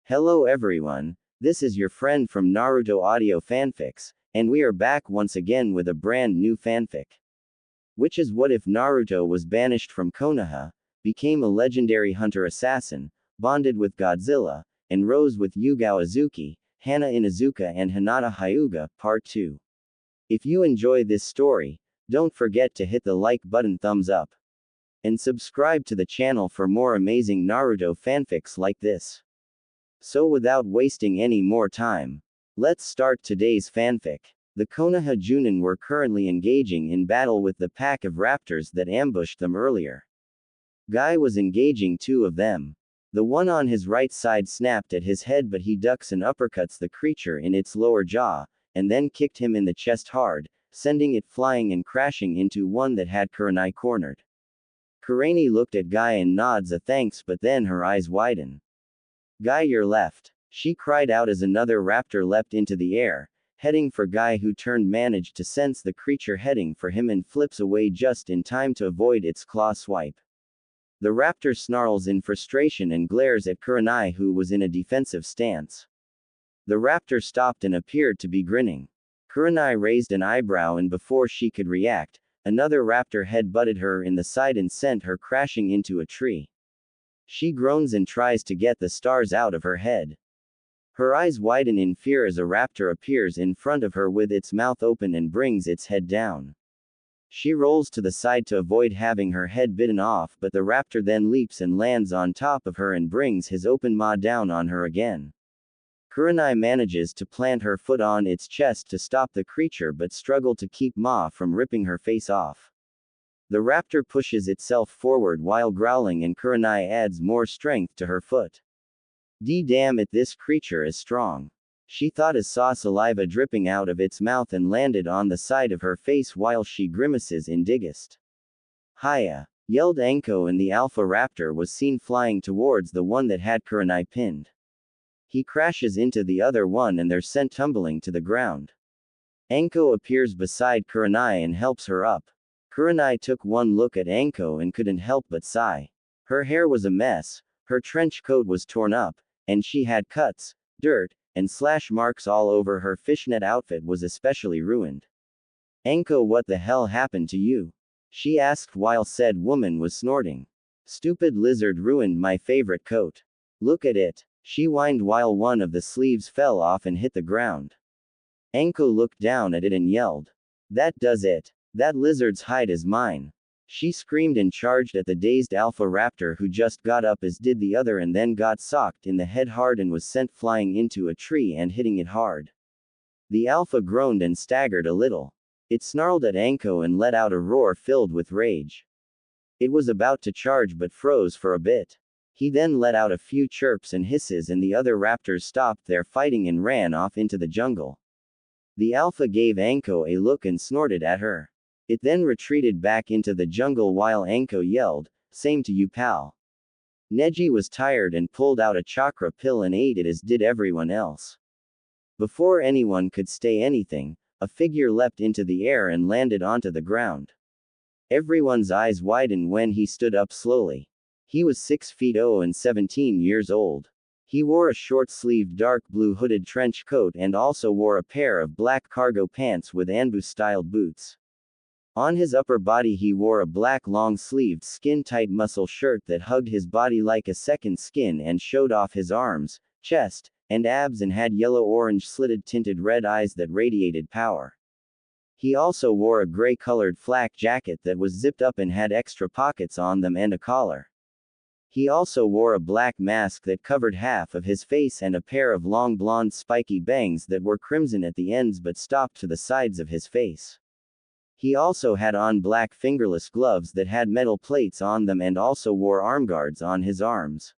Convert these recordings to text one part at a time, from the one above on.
Hello everyone, this is your friend from Naruto Audio Fanfics, and we are back once again with a brand new fanfic. Which is what if Naruto was banished from Konoha, became a legendary hunter-assassin, bonded with Godzilla, and rose with Yugao Azuki, Hana Inuzuka and Hinata Hyuga, Part 2. If you enjoy this story, don't forget to hit the like button, thumbs up, and subscribe to the channel for more amazing Naruto fanfics like this. So without wasting any more time, let's start today's fanfic. The Konoha Junin were currently engaging in battle with the pack of raptors that ambushed them earlier. Guy was engaging two of them. The one on his right side snapped at his head, but he ducks and uppercuts the creature in its lower jaw, and then kicked him in the chest hard, sending it flying and crashing into one that had Kurenai cornered. Kurenai looked at Guy and nods a thanks, but then her eyes widen. Guy, you're left, she cried out as another raptor leapt into the air, heading for Guy, who turned managed to sense the creature heading for him and flips away just in time to avoid its claw swipe. The raptor snarls in frustration and glares at Kurenai, who was in a defensive stance. The raptor stopped and appeared to be grinning. Kurenai raised an eyebrow, and before she could react, another raptor head-butted her in the side and sent her crashing into a tree. She groans and tries to get the stars out of her head. Her eyes widen in fear as a raptor appears in front of her with its mouth open and brings its head down. She rolls to the side to avoid having her head bitten off, but the raptor then leaps and lands on top of her and brings his open maw down on her again. Kurenai manages to plant her foot on its chest to stop the creature, but struggle to keep maw from ripping her face off. The raptor pushes itself forward while growling, and Kurenai adds more strength to her foot. Damn it, this creature is strong, she thought as saw saliva dripping out of its mouth and landed on the side of her face while she grimaces in disgust. Hiya! Yelled Anko, and the alpha raptor was seen flying towards the one that had Kurenai pinned. He crashes into the other one and they're sent tumbling to the ground. Anko appears beside Kurenai and helps her up. Kurenai took one look at Anko and couldn't help but sigh. Her hair was a mess, her trench coat was torn up, and she had cuts, dirt, and slash marks all over. Her fishnet outfit was especially ruined. Anko, what the hell happened to you? She asked while said woman was snorting. Stupid lizard ruined my favorite coat. Look at it, she whined while one of the sleeves fell off and hit the ground. Anko looked down at it and yelled, "That does it. That lizard's hide is mine." She screamed and charged at the dazed alpha raptor, who just got up as did the other and then got socked in the head hard and was sent flying into a tree and hitting it hard. The alpha groaned and staggered a little. It snarled at Anko and let out a roar filled with rage. It was about to charge but froze for a bit. He then let out a few chirps and hisses, and the other raptors stopped their fighting and ran off into the jungle. The alpha gave Anko a look and snorted at her. It then retreated back into the jungle while Anko yelled, "Same to you, pal." Neji was tired and pulled out a chakra pill and ate it, as did everyone else. Before anyone could say anything, a figure leapt into the air and landed onto the ground. Everyone's eyes widened when he stood up slowly. He was 6 feet and 17 years old. He wore a short-sleeved dark blue hooded trench coat and also wore a pair of black cargo pants with Anbu-styled boots. On his upper body he wore a black long-sleeved skin-tight muscle shirt that hugged his body like a second skin and showed off his arms, chest, and abs, and had yellow-orange slitted tinted red eyes that radiated power. He also wore a gray-colored flak jacket that was zipped up and had extra pockets on them and a collar. He also wore a black mask that covered half of his face and a pair of long blonde spiky bangs that were crimson at the ends but stopped to the sides of his face. He also had on black fingerless gloves that had metal plates on them and also wore armguards on his arms.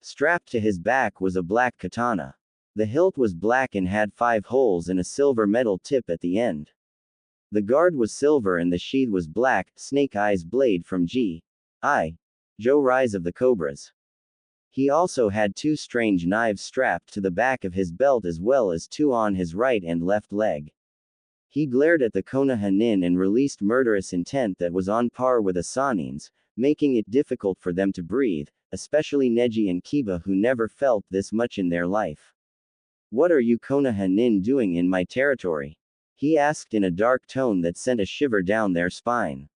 Strapped to his back was a black katana. The hilt was black and had 5 holes and a silver metal tip at the end. The guard was silver and the sheath was black. Snake Eyes blade from G.I. Joe Rise of the Cobras. He also had 2 strange knives strapped to the back of his belt as well as 2 on his right and left leg. He glared at the Konoha nin and released murderous intent that was on par with a Sanin's, making it difficult for them to breathe, especially Neji and Kiba who never felt this much in their life. What are you Konoha nin doing in my territory? He asked in a dark tone that sent a shiver down their spine.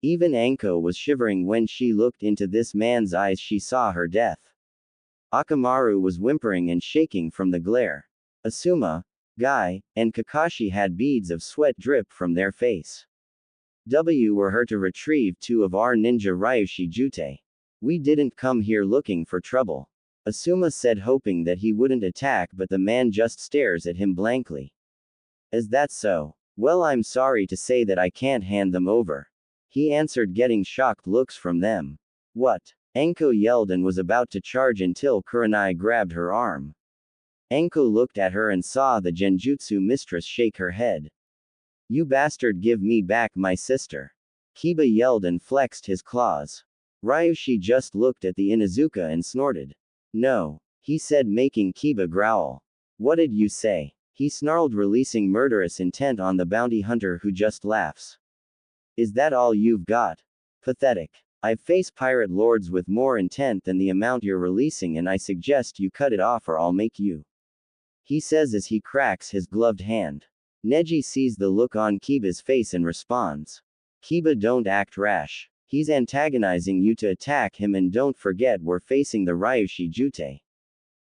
Even Anko was shivering when she looked into this man's eyes. She saw her death. Akamaru was whimpering and shaking from the glare. Asuma, Guy, and Kakashi had beads of sweat drip from their face. Were her to retrieve 2 of our ninja Ryushi Jute. We didn't come here looking for trouble. Asuma said, hoping that he wouldn't attack, but the man just stares at him blankly. Is that so? Well, I'm sorry to say that I can't hand them over. He answered, getting shocked looks from them. What? Anko yelled and was about to charge until Kurenai grabbed her arm. Anko looked at her and saw the Genjutsu mistress shake her head. You bastard, give me back my sister. Kiba yelled and flexed his claws. Ryushi just looked at the Inuzuka and snorted. No, he said, making Kiba growl. What did you say? He snarled, releasing murderous intent on the bounty hunter who just laughs. Is that all you've got? Pathetic. I've faced pirate lords with more intent than the amount you're releasing, and I suggest you cut it off or I'll make you. He says as he cracks his gloved hand. Neji sees the look on Kiba's face and responds. Kiba, don't act rash. He's antagonizing you to attack him, and don't forget we're facing the Ryushi Jute.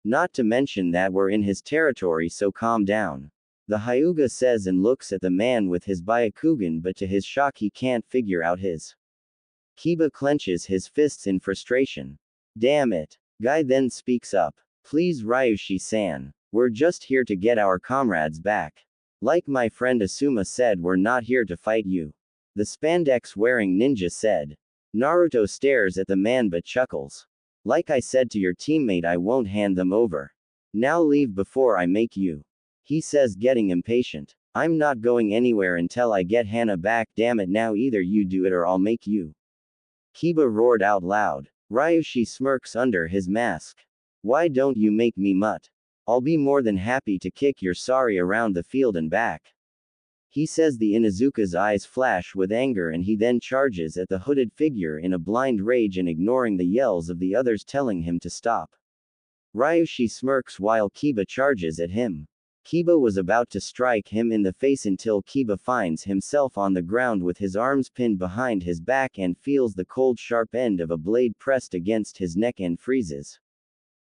Not to mention that we're in his territory, so calm down. The Hyuga says and looks at the man with his Byakugan, but to his shock he can't figure out his. Kiba clenches his fists in frustration. Damn it. Guy then speaks up. Please Ryushi-san. We're just here to get our comrades back. Like my friend Asuma said, we're not here to fight you. The spandex-wearing ninja said. Naruto stares at the man but chuckles. Like I said to your teammate, I won't hand them over. Now leave before I make you. He says, getting impatient. I'm not going anywhere until I get Hana back. Damn it, now either you do it or I'll make you. Kiba roared out loud. Ryushi smirks under his mask. Why don't you make me mutt? I'll be more than happy to kick your sorry around the field and back. He says. The Inuzuka's eyes flash with anger and he then charges at the hooded figure in a blind rage and ignoring the yells of the others telling him to stop. Ryushi smirks while Kiba charges at him. Kiba was about to strike him in the face until Kiba finds himself on the ground with his arms pinned behind his back and feels the cold sharp end of a blade pressed against his neck and freezes.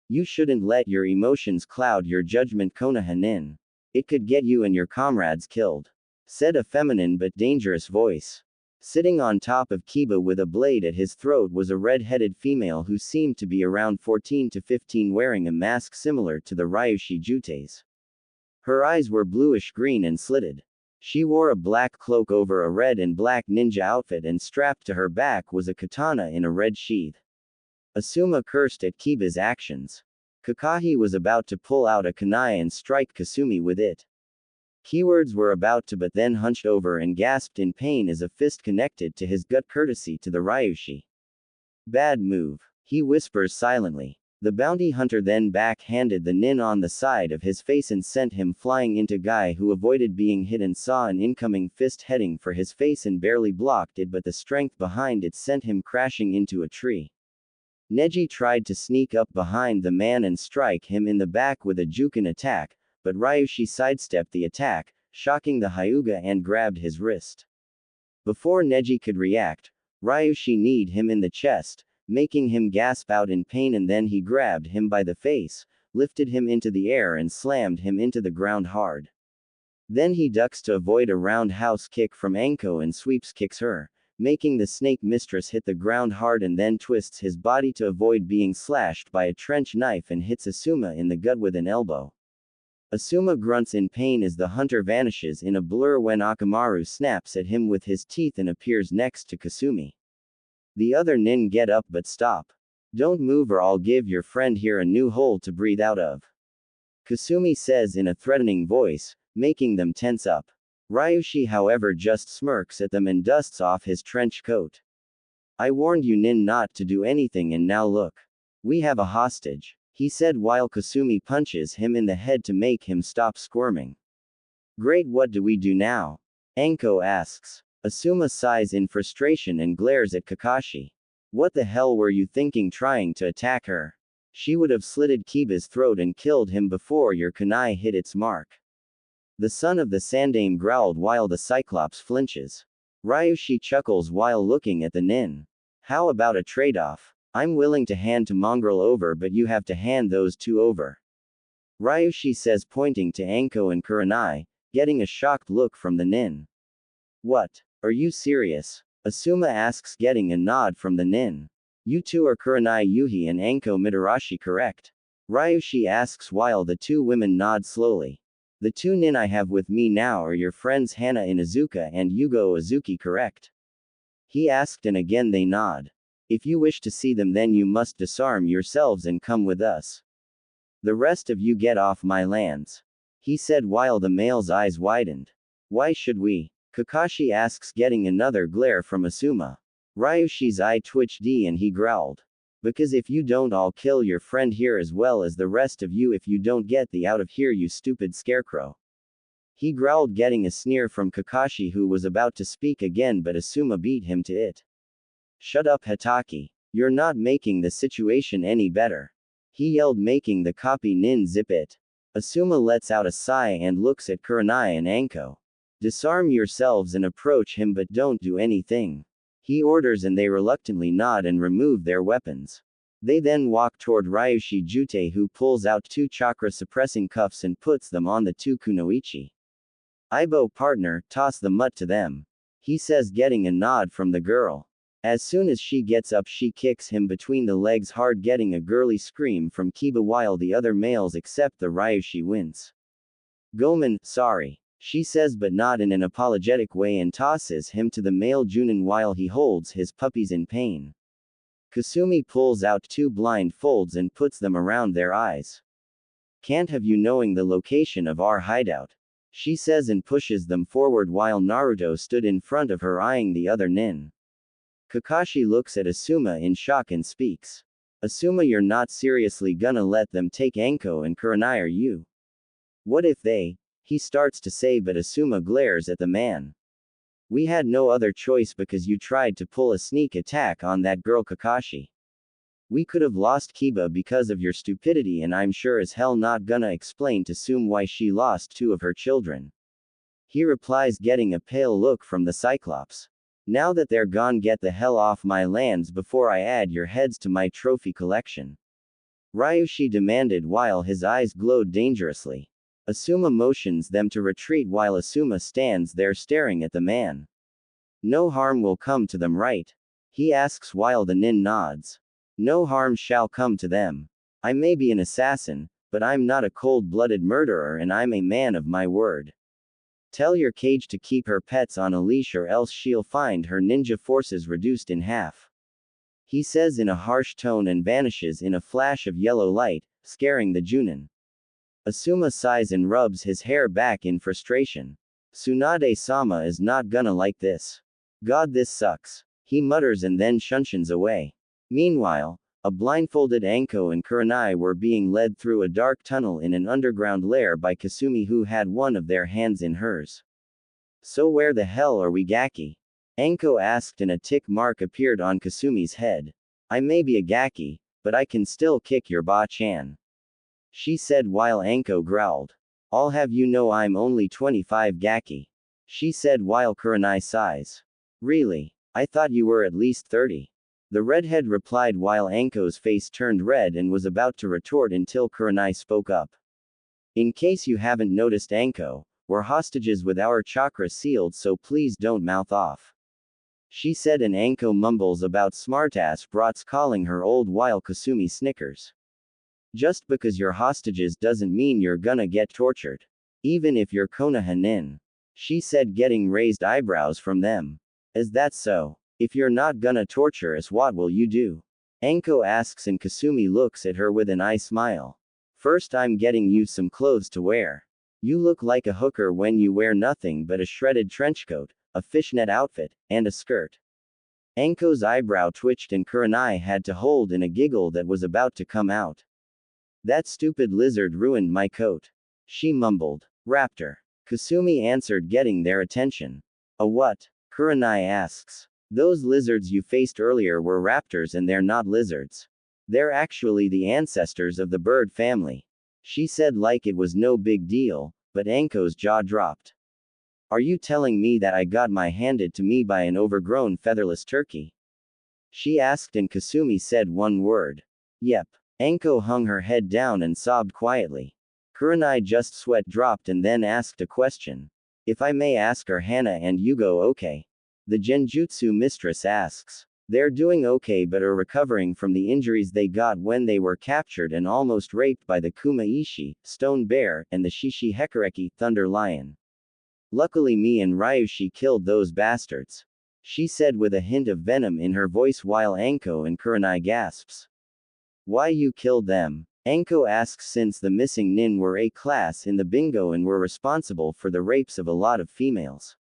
You shouldn't let your emotions cloud your judgment, Konoha nin. It could get you and your comrades killed, said a feminine but dangerous voice. Sitting on top of Kiba with a blade at his throat was a red-headed female who seemed to be around 14 to 15, wearing a mask similar to the Ryushi Jute's. Her eyes were bluish-green and slitted. She wore a black cloak over a red and black ninja outfit, and strapped to her back was a katana in a red sheath. Asuma cursed at Kiba's actions. Kakashi was about to pull out a kunai and strike Kasumi with it. Keywords were about to, but then hunched over and gasped in pain as a fist connected to his gut, courtesy to the Ryushi. Bad move, he whispers silently. The bounty hunter then backhanded the nin on the side of his face and sent him flying into Guy, who avoided being hit and saw an incoming fist heading for his face and barely blocked it, but the strength behind it sent him crashing into a tree. Neji tried to sneak up behind the man and strike him in the back with a Juken attack, but Ryushi sidestepped the attack, shocking the Hyuga and grabbed his wrist. Before Neji could react, Ryushi kneed him in the chest, making him gasp out in pain, and then he grabbed him by the face, lifted him into the air and slammed him into the ground hard. Then he ducks to avoid a roundhouse kick from Anko and sweeps kicks her, making the snake mistress hit the ground hard, and then twists his body to avoid being slashed by a trench knife and hits Asuma in the gut with an elbow. Asuma grunts in pain as the hunter vanishes in a blur when Akamaru snaps at him with his teeth and appears next to Kasumi. The other nin get up but stop. Don't move or I'll give your friend here a new hole to breathe out of. Kasumi says in a threatening voice, making them tense up. Ryushi, however, just smirks at them and dusts off his trench coat. I warned you nin not to do anything, and now look. We have a hostage, he said while Kasumi punches him in the head to make him stop squirming. Great, what do we do now? Anko asks. Asuma sighs in frustration and glares at Kakashi. What the hell were you thinking trying to attack her? She would have slitted Kiba's throat and killed him before your kunai hit its mark. The son of the Sandame growled while the Cyclops flinches. Ryushi chuckles while looking at the nin. How about a trade-off? I'm willing to hand to Mongrel over, but you have to hand those two over. Ryushi says, pointing to Anko and Kurenai, getting a shocked look from the nin. What? Are you serious? Asuma asks, getting a nod from the nin. You two are Kurenai Yuhi and Anko Mitarashi, correct? Ryushi asks while the two women nod slowly. The two nin I have with me now are your friends Hana Inuzuka and Yugao Azuki, correct? He asked, and again they nod. If you wish to see them, then you must disarm yourselves and come with us. The rest of you get off my lands. He said while the male's eyes widened. Why should we? Kakashi asks, getting another glare from Asuma. Ryushi's eye twitched and he growled. Because if you don't, I'll kill your friend here as well as the rest of you if you don't get the out of here, you stupid scarecrow. He growled, getting a sneer from Kakashi, who was about to speak again, but Asuma beat him to it. Shut up, Hataki. You're not making the situation any better. He yelled, making the copy nin zip it. Asuma lets out a sigh and looks at Kurenai and Anko. Disarm yourselves and approach him, but don't do anything. He orders, and they reluctantly nod and remove their weapons. They then walk toward Ryushi Jute, who pulls out two chakra-suppressing cuffs and puts them on the two kunoichi. Aibo, partner, toss the mutt to them. He says, getting a nod from the girl. As soon as she gets up, she kicks him between the legs hard, getting a girly scream from Kiba while the other males except the Ryushi wince. Gomen, sorry. She says, but not in an apologetic way, and tosses him to the male Junin while he holds his puppies in pain. Kasumi pulls out two blindfolds and puts them around their eyes. Can't have you knowing the location of our hideout, she says, and pushes them forward while Naruto stood in front of her eyeing the other nin. Kakashi looks at Asuma in shock and speaks. Asuma, you're not seriously gonna let them take Anko and Kurenai, are you? What if they? He starts to say, but Asuma glares at the man. We had no other choice because you tried to pull a sneak attack on that girl, Kakashi. We could have lost Kiba because of your stupidity, and I'm sure as hell not gonna explain to Sum why she lost two of her children. He replies, getting a pale look from the Cyclops. Now that they're gone, get the hell off my lands before I add your heads to my trophy collection. Ryushi demanded while his eyes glowed dangerously. Asuma motions them to retreat while Asuma stands there staring at the man. No harm will come to them, right? He asks while the nin nods. No harm shall come to them. I may be an assassin, but I'm not a cold-blooded murderer, and I'm a man of my word. Tell your cage to keep her pets on a leash, or else she'll find her ninja forces reduced in half. He says in a harsh tone and vanishes in a flash of yellow light, scaring the Junin. Asuma sighs and rubs his hair back in frustration. Tsunade-sama is not gonna like this. God, this sucks. He mutters and then shunshuns away. Meanwhile, a blindfolded Anko and Kurenai were being led through a dark tunnel in an underground lair by Kasumi, who had one of their hands in hers. So where the hell are we, Gaki? Anko asked, and a tick mark appeared on Kasumi's head. I may be a Gaki, but I can still kick your ba-chan, she said while Anko growled. I'll have you know I'm only 25 Gaki, she said while Kurenai sighs. Really? I thought you were at least 30. The redhead replied while Anko's face turned red and was about to retort until Kurenai spoke up. In case you haven't noticed, Anko, we're hostages with our chakra sealed, so please don't mouth off, she said, and Anko mumbles about smartass brats calling her old while Kasumi snickers. Just because you're hostages doesn't mean you're gonna get tortured. Even if you're Konoha nin, she said, getting raised eyebrows from them. Is that so? If you're not gonna torture us, what will you do? Anko asks, and Kasumi looks at her with an eye smile. First, I'm getting you some clothes to wear. You look like a hooker when you wear nothing but a shredded trenchcoat, a fishnet outfit, and a skirt. Anko's eyebrow twitched and Kurenai had to hold in a giggle that was about to come out. That stupid lizard ruined my coat, she mumbled. Raptor, Kasumi answered, getting their attention. A what? Kurenai asks. Those lizards you faced earlier were raptors and they're not lizards. They're actually the ancestors of the bird family. She said like it was no big deal, but Anko's jaw dropped. Are you telling me that I got my handed to me by an overgrown featherless turkey? She asked and Kasumi said one word. Yep. Anko hung her head down and sobbed quietly. Kurenai just sweat dropped and then asked a question. If I may ask, are Hana and Yugao okay? The Genjutsu mistress asks. They're doing okay but are recovering from the injuries they got when they were captured and almost raped by the Kumaishi, Stone Bear, and the Shishi Hekareki, Thunder Lion. Luckily me and Ryushi killed those bastards. She said with a hint of venom in her voice while Anko and Kurenai gasps. Why you killed them? Anko asks since the missing nin were A class in the bingo and were responsible for the rapes of a lot of females.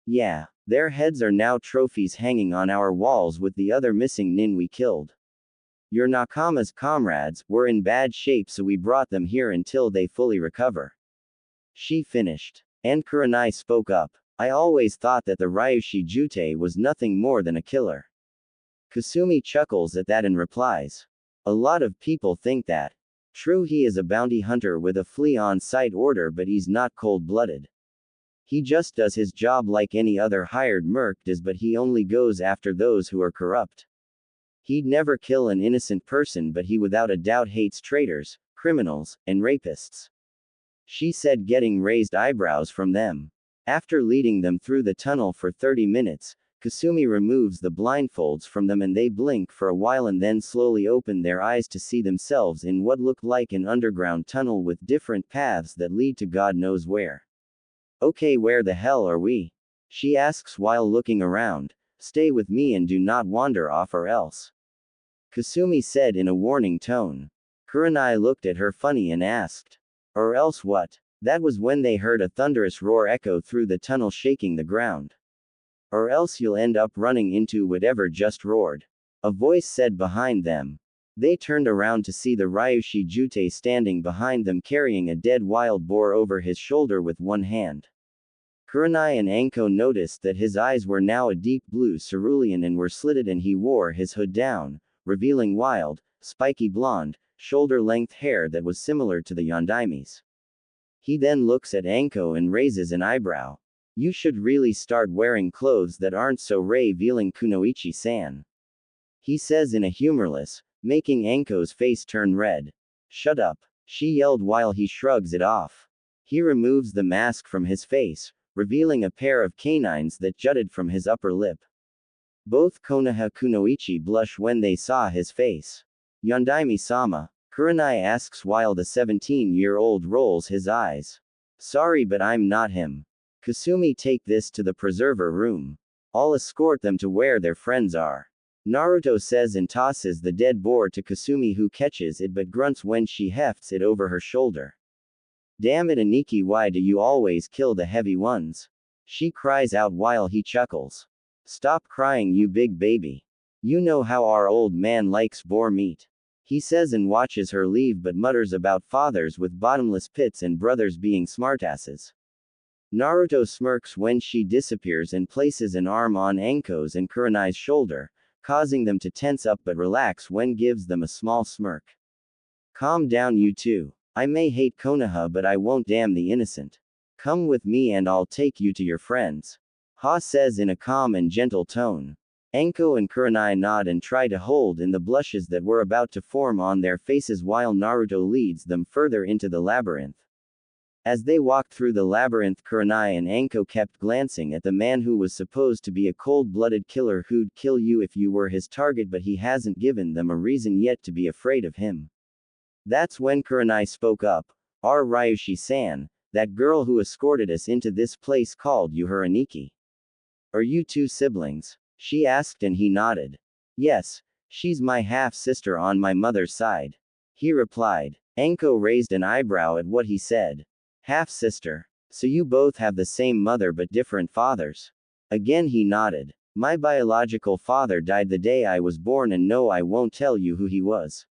Yeah, their heads are now trophies hanging on our walls with the other missing nin we killed. Your Nakama's comrades were in bad shape so we brought them here until they fully recover. She finished. And Kurenai spoke up. I always thought that the Ryushi Jutei was nothing more than a killer. Kasumi chuckles at that and replies. A lot of people think that. True, he is a bounty hunter with a flea on sight order, but he's not cold-blooded. He just does his job like any other hired merc does, but he only goes after those who are corrupt. He'd never kill an innocent person, but he without a doubt hates traitors, criminals, and rapists. She said, getting raised eyebrows from them. After leading them through the tunnel for 30 minutes, Kasumi removes the blindfolds from them and they blink for a while and then slowly open their eyes to see themselves in what looked like an underground tunnel with different paths that lead to God knows where. Okay, where the hell are we? She asks while looking around. Stay with me and do not wander off or else. Kasumi said in a warning tone. Kurenai looked at her funny and asked. Or else what? That was when they heard a thunderous roar echo through the tunnel shaking the ground. Or else you'll end up running into whatever just roared. A voice said behind them. They turned around to see the Ryushi Jutei standing behind them carrying a dead wild boar over his shoulder with one hand. Kurenai and Anko noticed that his eyes were now a deep blue cerulean and were slitted and he wore his hood down, revealing wild, spiky blonde, shoulder-length hair that was similar to the Yondaime's. He then looks at Anko and raises an eyebrow. You should really start wearing clothes that aren't so revealing, Kunoichi-san. He says in a humorless, making Anko's face turn red. Shut up, she yelled while he shrugs it off. He removes the mask from his face, revealing a pair of canines that jutted from his upper lip. Both Konoha Kunoichi blush when they saw his face. Yondaime-sama, Kurenai asks while the 17-year-old rolls his eyes. Sorry, but I'm not him. Kasumi, take this to the preserver room. I'll escort them to where their friends are. Naruto says and tosses the dead boar to Kasumi, who catches it but grunts when she hefts it over her shoulder. Damn it, Aniki, why do you always kill the heavy ones? She cries out while he chuckles. Stop crying, you big baby. You know how our old man likes boar meat. He says and watches her leave but mutters about fathers with bottomless pits and brothers being smartasses. Naruto smirks when she disappears and places an arm on Anko's and Kurenai's shoulder, causing them to tense up but relax when gives them a small smirk. Calm down, you two. I may hate Konoha but I won't damn the innocent. Come with me and I'll take you to your friends. Ha says in a calm and gentle tone. Anko and Kurenai nod and try to hold in the blushes that were about to form on their faces while Naruto leads them further into the labyrinth. As they walked through the labyrinth, Kurenai and Anko kept glancing at the man who was supposed to be a cold-blooded killer who'd kill you if you were his target, but he hasn't given them a reason yet to be afraid of him. That's when Kurenai spoke up. Our Ryushi-san, that girl who escorted us into this place called you her Aniki. Are you two siblings? She asked and he nodded. Yes, she's my half-sister on my mother's side. He replied. Anko raised an eyebrow at what he said. Half-sister. So you both have the same mother but different fathers? Again he nodded. My biological father died the day I was born and no, I won't tell you who he was.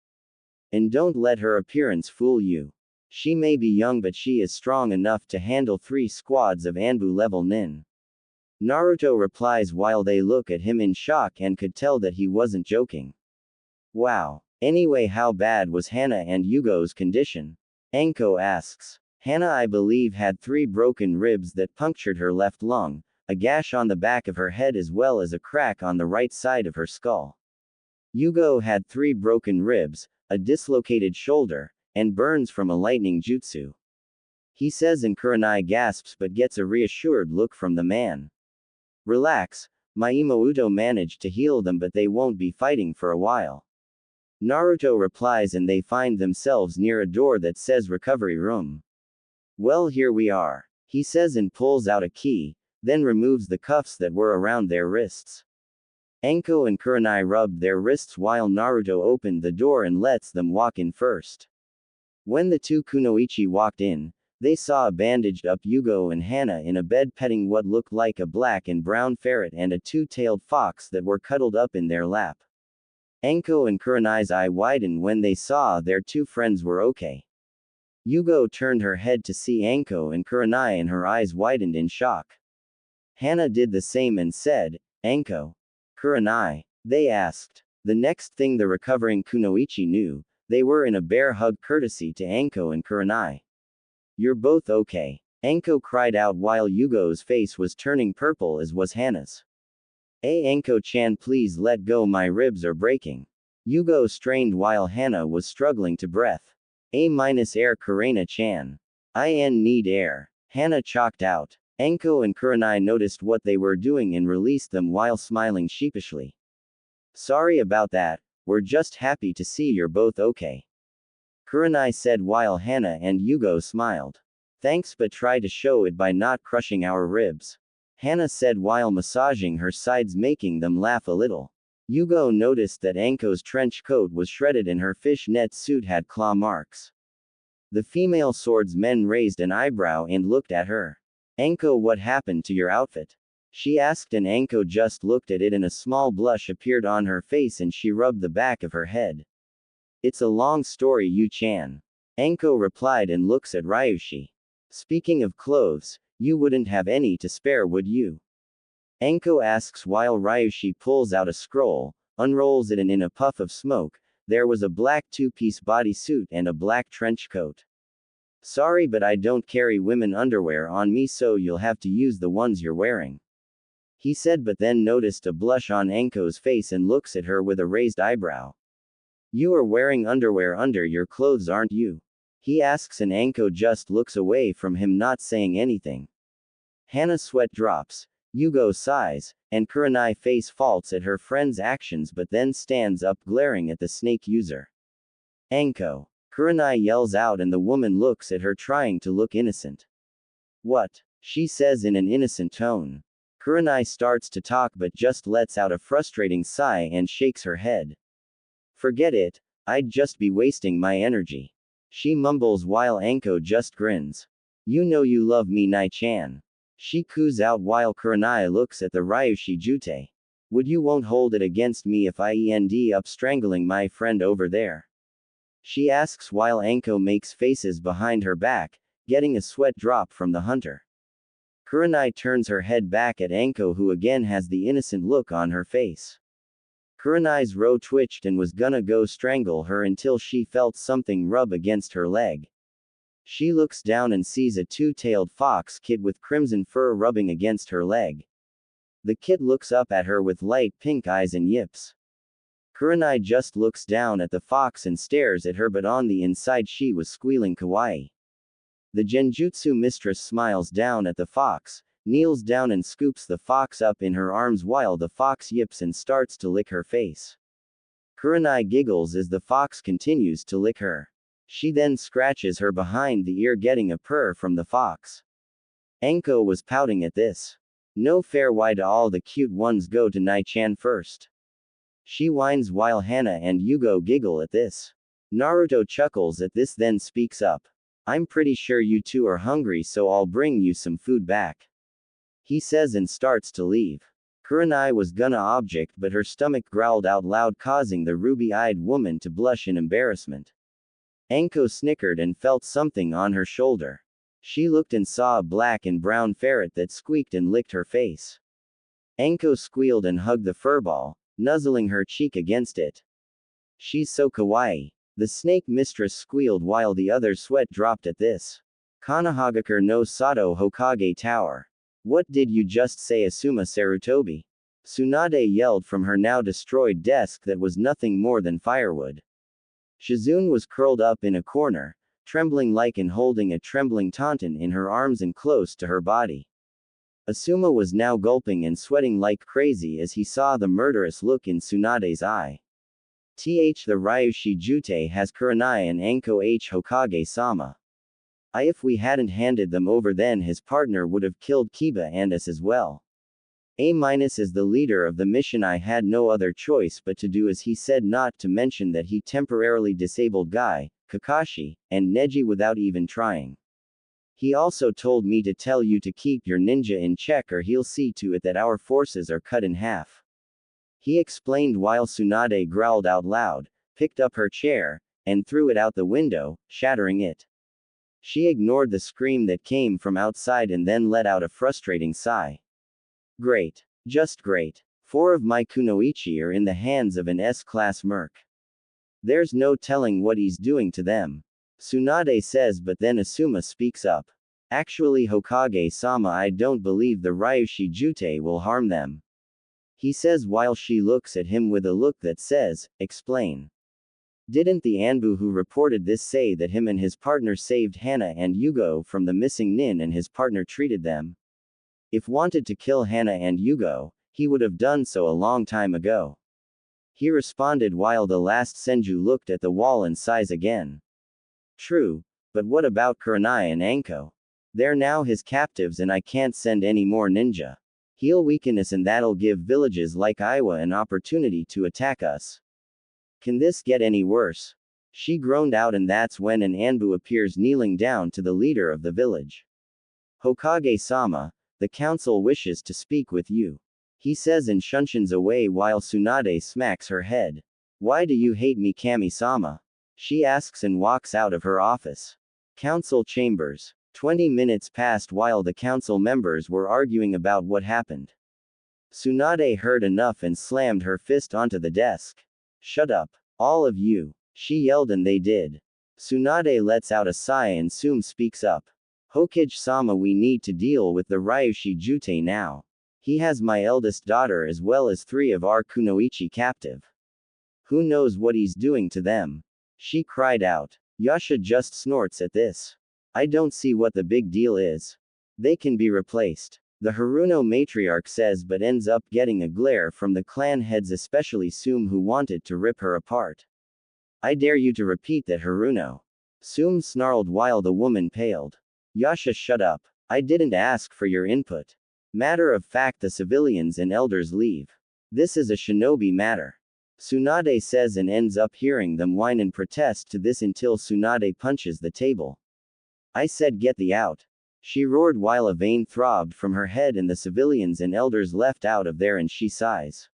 And don't let her appearance fool you. She may be young but she is strong enough to handle 3 squads of Anbu level nin. Naruto replies while they look at him in shock and could tell that he wasn't joking. Wow. Anyway, how bad was Hana and Yugo's condition? Anko asks. Hana, I believe, had 3 broken ribs that punctured her left lung, a gash on the back of her head as well as a crack on the right side of her skull. Yugo had 3 broken ribs, a dislocated shoulder, and burns from a lightning jutsu. He says, and Kurenai gasps but gets a reassured look from the man. Relax, my Imouto managed to heal them, but they won't be fighting for a while. Naruto replies and they find themselves near a door that says recovery room. Well, here we are, he says and pulls out a key, then removes the cuffs that were around their wrists. Anko and Kurenai rubbed their wrists while Naruto opened the door and lets them walk in first. When the 2 kunoichi walked in, they saw a bandaged up Yugo and Hana in a bed petting what looked like a black and brown ferret and a 2-tailed fox that were cuddled up in their lap. Anko and Kurenai's eye widened when they saw their 2 friends were okay. Yugo turned her head to see Anko and Kurenai and her eyes widened in shock. Hana did the same and said, Anko. Kurenai. They asked. The next thing the recovering kunoichi knew, they were in a bear hug courtesy to Anko and Kurenai. You're both okay. Anko cried out while Yugo's face was turning purple as was Hana's. Anko-chan, please let go, my ribs are breaking. Yugo strained while Hana was struggling to breath. Air Kurena-chan. I need air. Hana chalked out. Anko and Kurenai noticed what they were doing and released them while smiling sheepishly. Sorry about that, we're just happy to see you're both okay. Kurenai said while Hana and Yugo smiled. Thanks, but try to show it by not crushing our ribs. Hana said while massaging her sides, making them laugh a little. Yugo noticed that Anko's trench coat was shredded and her fishnet suit had claw marks. The female swordsman raised an eyebrow and looked at her. Anko, what happened to your outfit? She asked, and Anko just looked at it and a small blush appeared on her face and she rubbed the back of her head. It's a long story, Yu-chan. Anko replied and looks at Ryushi. Speaking of clothes, you wouldn't have any to spare, would you? Anko asks while Ryushi pulls out a scroll, unrolls it, and in a puff of smoke, there was a black 2-piece bodysuit and a black trench coat. Sorry, but I don't carry women underwear on me, so you'll have to use the ones you're wearing. He said, but then noticed a blush on Anko's face and looks at her with a raised eyebrow. You are wearing underwear under your clothes, aren't you? He asks, and Anko just looks away from him, not saying anything. Hana's sweat drops, Yugo sighs, and Kurenai face faults at her friend's actions but then stands up glaring at the snake user. Anko. Kurenai yells out and the woman looks at her trying to look innocent. What? She says in an innocent tone. Kurenai starts to talk but just lets out a frustrating sigh and shakes her head. Forget it, I'd just be wasting my energy. She mumbles while Anko just grins. You know you love me, Nai-chan. She coos out while Kurenai looks at the Ryushi Jute. Would you won't hold it against me if I end up strangling my friend over there? She asks while Anko makes faces behind her back, getting a sweat drop from the hunter. Kurenai turns her head back at Anko, who again has the innocent look on her face. Kurenai's row twitched and was gonna go strangle her until she felt something rub against her leg. She looks down and sees a 2-tailed fox kid with crimson fur rubbing against her leg. The kid looks up at her with light pink eyes and yips. Kurenai just looks down at the fox and stares at her, but on the inside she was squealing kawaii. The genjutsu mistress smiles down at the fox, kneels down and scoops the fox up in her arms while the fox yips and starts to lick her face. Kurenai giggles as the fox continues to lick her. She then scratches her behind the ear, getting a purr from the fox. Anko was pouting at this. No fair, why do all the cute ones go to Nai-chan first? She whines while Hana and Yugo giggle at this. Naruto chuckles at this, then speaks up. I'm pretty sure you two are hungry, so I'll bring you some food back. He says and starts to leave. Kurenai was gonna object, but her stomach growled out loud, causing the ruby-eyed woman to blush in embarrassment. Anko snickered and felt something on her shoulder. She looked and saw a black and brown ferret that squeaked and licked her face. Anko squealed and hugged the furball, nuzzling her cheek against it. She's so kawaii. The snake mistress squealed while the other's sweat dropped at this. Kanahagakure no Sato Hokage Tower. What did you just say, Asuma Sarutobi? Tsunade yelled from her now destroyed desk that was nothing more than firewood. Shizune was curled up in a corner, trembling like and holding a trembling tauntaun in her arms and close to her body. Asuma was now gulping and sweating like crazy as he saw the murderous look in Tsunade's eye. The Ryushi Jutei has Kurenai and Anko Hokage-sama. If we hadn't handed them over, then his partner would have killed Kiba and us as well. As the leader of the mission, I had no other choice but to do as he said, not to mention that he temporarily disabled Guy, Kakashi, and Neji without even trying. He also told me to tell you to keep your ninja in check or he'll see to it that our forces are cut in half. He explained while Tsunade growled out loud, picked up her chair, and threw it out the window, shattering it. She ignored the scream that came from outside and then let out a frustrating sigh. Great. Just great. 4 of my kunoichi are in the hands of an S-class merc. There's no telling what he's doing to them. Tsunade says, but then Asuma speaks up. Actually, Hokage-sama, I don't believe the Ryushi Jutei will harm them. He says while she looks at him with a look that says, explain. Didn't the Anbu who reported this say that him and his partner saved Hana and Yugao from the missing nin and his partner treated them? If wanted to kill Hana and Yugao, he would have done so a long time ago. He responded while the last Senju looked at the wall and sighs again. True, but what about Kurenai and Anko? They're now his captives and I can't send any more ninja. He'll weaken us and that'll give villages like Iwa an opportunity to attack us. Can this get any worse? She groaned out, and that's when an Anbu appears kneeling down to the leader of the village. Hokage-sama, the council wishes to speak with you. He says and shunshuns away while Tsunade smacks her head. Why do you hate me, Kami-sama? She asks and walks out of her office. Council chambers. 20 minutes passed while the council members were arguing about what happened. Tsunade heard enough and slammed her fist onto the desk. Shut up. All of you. She yelled and they did. Tsunade lets out a sigh and Sum speaks up. Hokage-sama, we need to deal with the Ryushi Jutei now. He has my eldest daughter as well as 3 of our kunoichi captive. Who knows what he's doing to them? She cried out. Yasha just snorts at this. I don't see what the big deal is. They can be replaced. The Haruno matriarch says, but ends up getting a glare from the clan heads, especially Sum, who wanted to rip her apart. I dare you to repeat that, Haruno. Sum snarled while the woman paled. Yasha, shut up. I didn't ask for your input. Matter of fact, the civilians and elders leave. This is a shinobi matter. Tsunade says and ends up hearing them whine and protest to this until Tsunade punches the table. I said get thee out. She roared while a vein throbbed from her head and the civilians and elders left out of there and she sighs.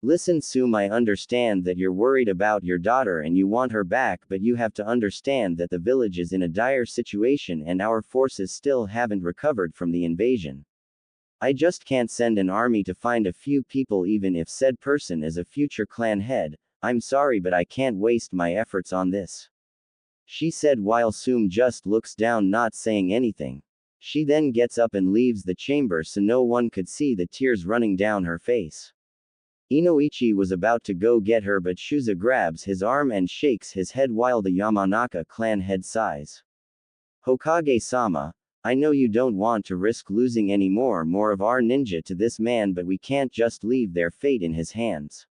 Listen, Sum, I understand that you're worried about your daughter and you want her back, but you have to understand that the village is in a dire situation and our forces still haven't recovered from the invasion. I just can't send an army to find a few people even if said person is a future clan head. I'm sorry, but I can't waste my efforts on this. She said while Sum just looks down, not saying anything. She then gets up and leaves the chamber so no one could see the tears running down her face. Inoichi was about to go get her, but Shuza grabs his arm and shakes his head while the Yamanaka clan head sighs. Hokage-sama, I know you don't want to risk losing any more of our ninja to this man, but we can't just leave their fate in his hands.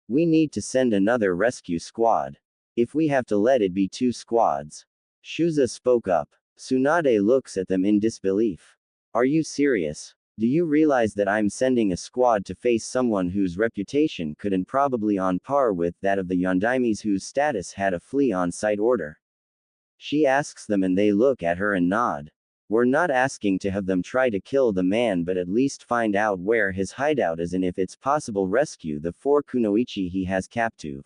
We need to send another rescue squad. If we have to, let it be 2 squads. Shuza spoke up. Tsunade looks at them in disbelief. Are you serious? Do you realize that I'm sending a squad to face someone whose reputation could and probably on par with that of the Yondaimes whose status had a flee on-site order? She asks them and they look at her and nod. We're not asking to have them try to kill the man, but at least find out where his hideout is and if it's possible rescue the 4 kunoichi he has captive.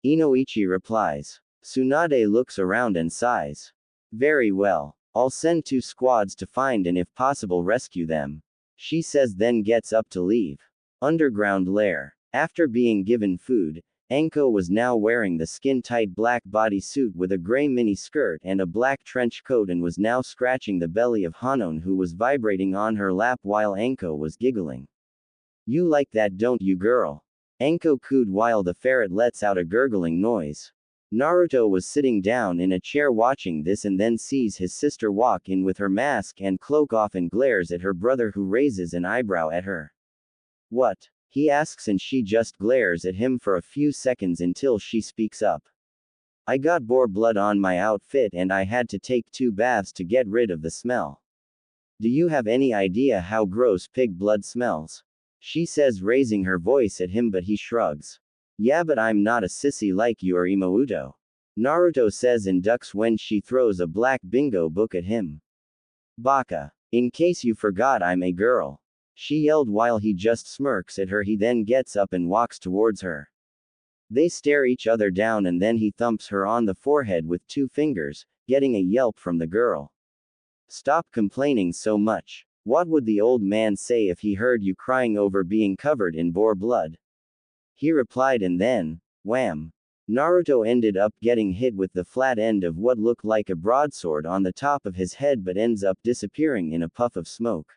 Inoichi replies. Tsunade looks around and sighs. Very well. I'll send 2 squads to find and if possible rescue them. she says, then gets up to leave. Underground lair. After being given food, Anko was now wearing the skin-tight black bodysuit with a gray mini-skirt and a black trench coat and was now scratching the belly of Hanon, who was vibrating on her lap while Anko was giggling. You like that, don't you, girl? Anko cooed while the ferret lets out a gurgling noise. Naruto was sitting down in a chair watching this and then sees his sister walk in with her mask and cloak off and glares at her brother, who raises an eyebrow at her. What? He asks, and she just glares at him for a few seconds until she speaks up. I got boar blood on my outfit and I had to take 2 baths to get rid of the smell. Do you have any idea how gross pig blood smells? She says, raising her voice at him, but he shrugs. Yeah, but I'm not a sissy like you or Imouto. Naruto says and ducks when she throws a black bingo book at him. Baka. In case you forgot, I'm a girl. She yelled while he just smirks at her. He then gets up and walks towards her. They stare each other down and then he thumps her on the forehead with 2 fingers, getting a yelp from the girl. Stop complaining so much. What would the old man say if he heard you crying over being covered in boar blood? He replied, and then, wham! Naruto ended up getting hit with the flat end of what looked like a broadsword on the top of his head but ends up disappearing in a puff of smoke.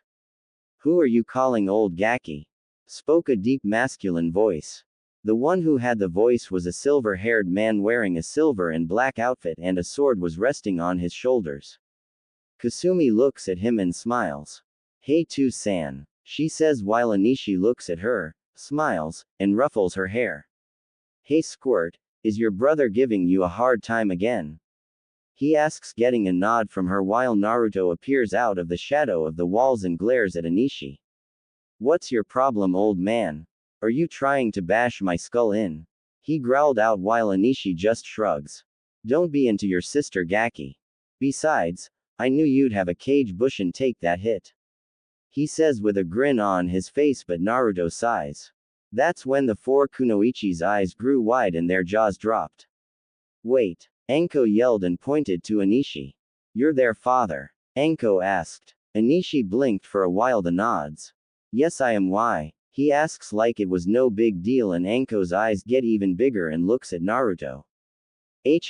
Who are you calling old Gaki? Spoke a deep masculine voice. The one who had the voice was a silver-haired man wearing a silver and black outfit, and a sword was resting on his shoulders. Kasumi looks at him and smiles. Hey Tu-san, she says while Anishi looks at her, smiles, and ruffles her hair. Hey Squirt, is your brother giving you a hard time again? He asks, getting a nod from her while Naruto appears out of the shadow of the walls and glares at Anishi. What's your problem, old man? Are you trying to bash my skull in? He growled out while Anishi just shrugs. Don't be into your sister Gaki. Besides, I knew you'd have a cage bush and take that hit. He says with a grin on his face, but Naruto sighs. That's when the 4 kunoichi's eyes grew wide and their jaws dropped. Wait, Anko yelled and pointed to Anishi. You're their father? Anko asked. Anishi blinked for a while, the nods. Yes, I am. Why? He asks like it was no big deal, and Anko's eyes get even bigger and looks at Naruto.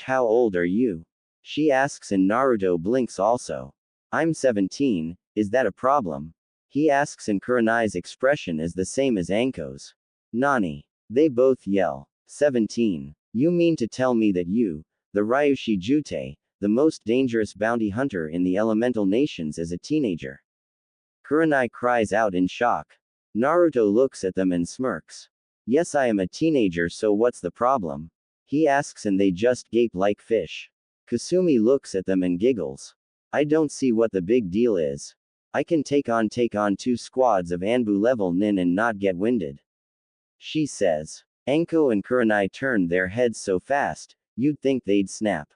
How old are you? She asks, and Naruto blinks also. I'm 17, is that a problem? He asks, and Kurenai's expression is the same as Anko's. Nani? They both yell. 17. You mean to tell me that you, the Ryushi Jutei, the most dangerous bounty hunter in the elemental nations, as a teenager? Kurenai cries out in shock. Naruto looks at them and smirks. Yes, I am a teenager, so what's the problem? He asks, and they just gape like fish. Kasumi looks at them and giggles. I don't see what the big deal is. I can take on 2 squads of Anbu level nin and not get winded. She says. Anko and Kurenai turned their heads so fast, you'd think they'd snap.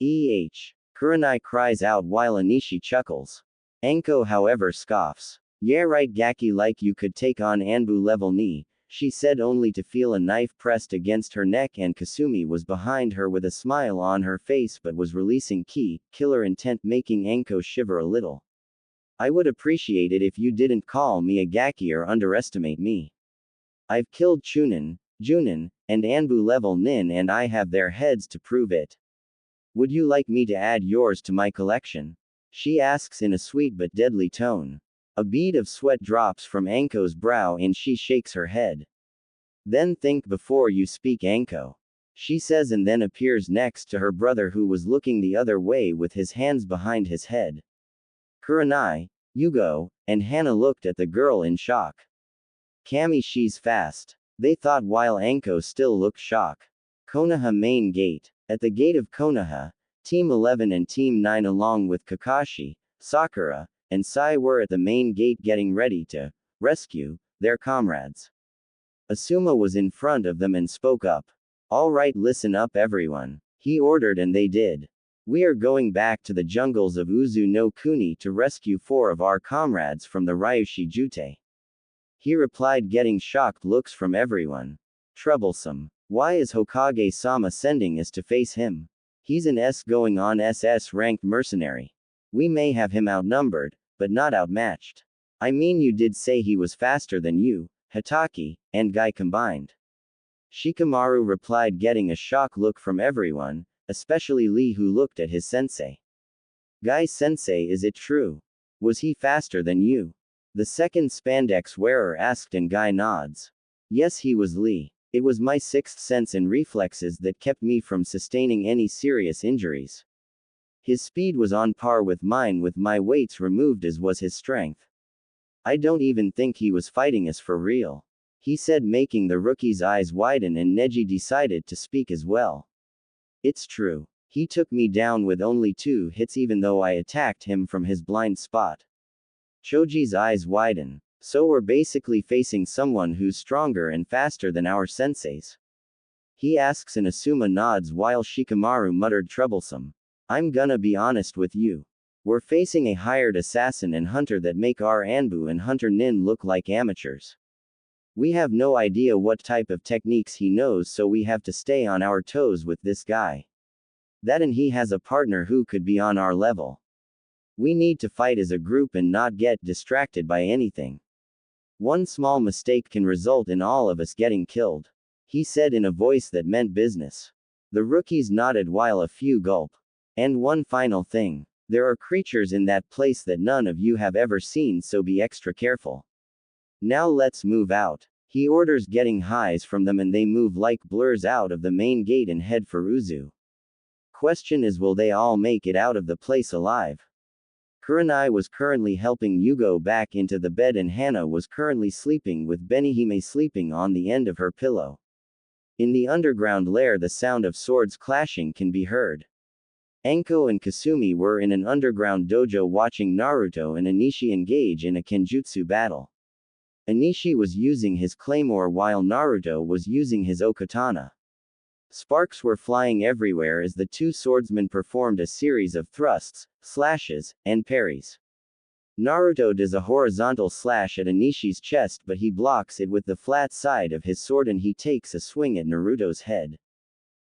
Kurenai cries out while Anishi chuckles. Anko, however, scoffs. Yeah, right, Gaki, like you could take on Anbu level ni, she said, only to feel a knife pressed against her neck, and Kasumi was behind her with a smile on her face but was releasing killer intent, making Anko shiver a little. I would appreciate it if you didn't call me a Gaki or underestimate me. I've killed Chunin, Junin, and Anbu level nin, and I have their heads to prove it. Would you like me to add yours to my collection? She asks in a sweet but deadly tone. A bead of sweat drops from Anko's brow and she shakes her head. Then think before you speak, Anko. She says, and then appears next to her brother, who was looking the other way with his hands behind his head. Kurenai, Yugao, and Hana looked at the girl in shock. Kami, she's fast. They thought while Anko still looked shocked. Konoha main gate. At the gate of Konoha, Team 11 and Team 9 along with Kakashi, Sakura, and Sai were at the main gate getting ready to rescue their comrades. Asuma was in front of them and spoke up. All right, listen up everyone. He ordered, and they did. We are going back to the jungles of Uzu no Kuni to rescue 4 of our comrades from the Ryushi Jutei. He replied, getting shocked looks from everyone. Troublesome. Why is Hokage-sama sending us to face him? He's an going on SS ranked mercenary. We may have him outnumbered, but not outmatched. I mean, you did say he was faster than you, Hitaki, and Guy combined. Shikamaru replied, getting a shocked look from everyone, especially Lee, who looked at his sensei. Guy-sensei, is it true? Was he faster than you? The second spandex wearer asked, and Guy nods. Yes, he was, Lee. It was my sixth sense and reflexes that kept me from sustaining any serious injuries. His speed was on par with mine, with my weights removed, as was his strength. I don't even think he was fighting us for real, he said, making the rookie's eyes widen, and Neji decided to speak as well. It's true. He took me down with only 2 hits, even though I attacked him from his blind spot. Choji's eyes widen. So we're basically facing someone who's stronger and faster than our senseis? He asks, and Asuma nods while Shikamaru muttered, troublesome. I'm gonna be honest with you. We're facing a hired assassin and hunter that make our Anbu and Hunter Nin look like amateurs. We have no idea what type of techniques he knows, so we have to stay on our toes with this guy. That, and he has a partner who could be on our level. We need to fight as a group and not get distracted by anything. One small mistake can result in all of us getting killed, he said in a voice that meant business. The rookies nodded while a few gulped. And one final thing. There are creatures in that place that none of you have ever seen, so be extra careful. Now let's move out. He orders, getting highs from them, and they move like blurs out of the main gate and head for Uzu. Question is, will they all make it out of the place alive? Kurenai was currently helping Yugao back into the bed, and Hana was currently sleeping with Benihime sleeping on the end of her pillow. In the underground lair, the sound of swords clashing can be heard. Anko and Kasumi were in an underground dojo watching Naruto and Anishi engage in a kenjutsu battle. Anishi was using his claymore while Naruto was using his okatana. Sparks were flying everywhere as the two swordsmen performed a series of thrusts, slashes, and parries. Naruto does a horizontal slash at Anishi's chest, but he blocks it with the flat side of his sword, and he takes a swing at Naruto's head.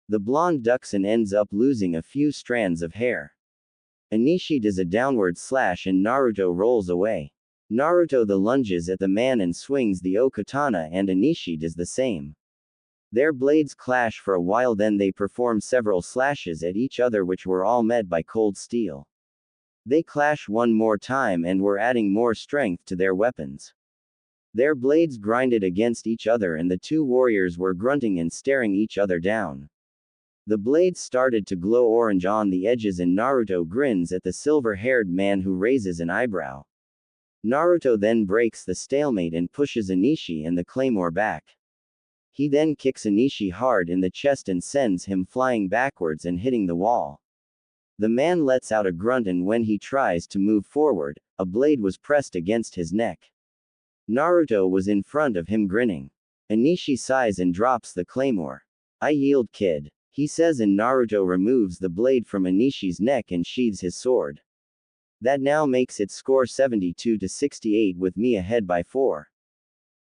The blonde ducks and ends up losing a few strands of hair. Anishi does a downward slash and Naruto rolls away. Naruto the lunges at the man and swings the okatana, and Anishi does the same. Their blades clash for a while, then they perform several slashes at each other, which were all met by cold steel. They clash one more time and were adding more strength to their weapons. Their blades grinded against each other, and the two warriors were grunting and staring each other down. The blades started to glow orange on the edges, and Naruto grins at the silver-haired man, who raises an eyebrow. Naruto then breaks the stalemate and pushes Anishi and the claymore back. He then kicks Anishi hard in the chest and sends him flying backwards and hitting the wall. The man lets out a grunt, and when he tries to move forward, a blade was pressed against his neck. Naruto was in front of him grinning. Anishi sighs and drops the claymore. I yield, kid, he says, and Naruto removes the blade from Anishi's neck and sheathes his sword. That now makes it score 72-68, with me ahead by 4.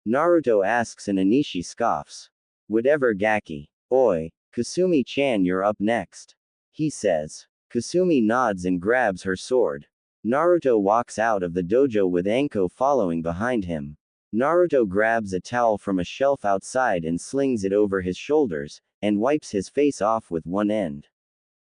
Naruto asks, and Anishi scoffs. Whatever, Gaki. Oi, Kasumi-chan, you're up next, he says. Kasumi nods and grabs her sword. Naruto walks out of the dojo with Anko following behind him. Naruto grabs a towel from a shelf outside and slings it over his shoulders, and wipes his face off with one end.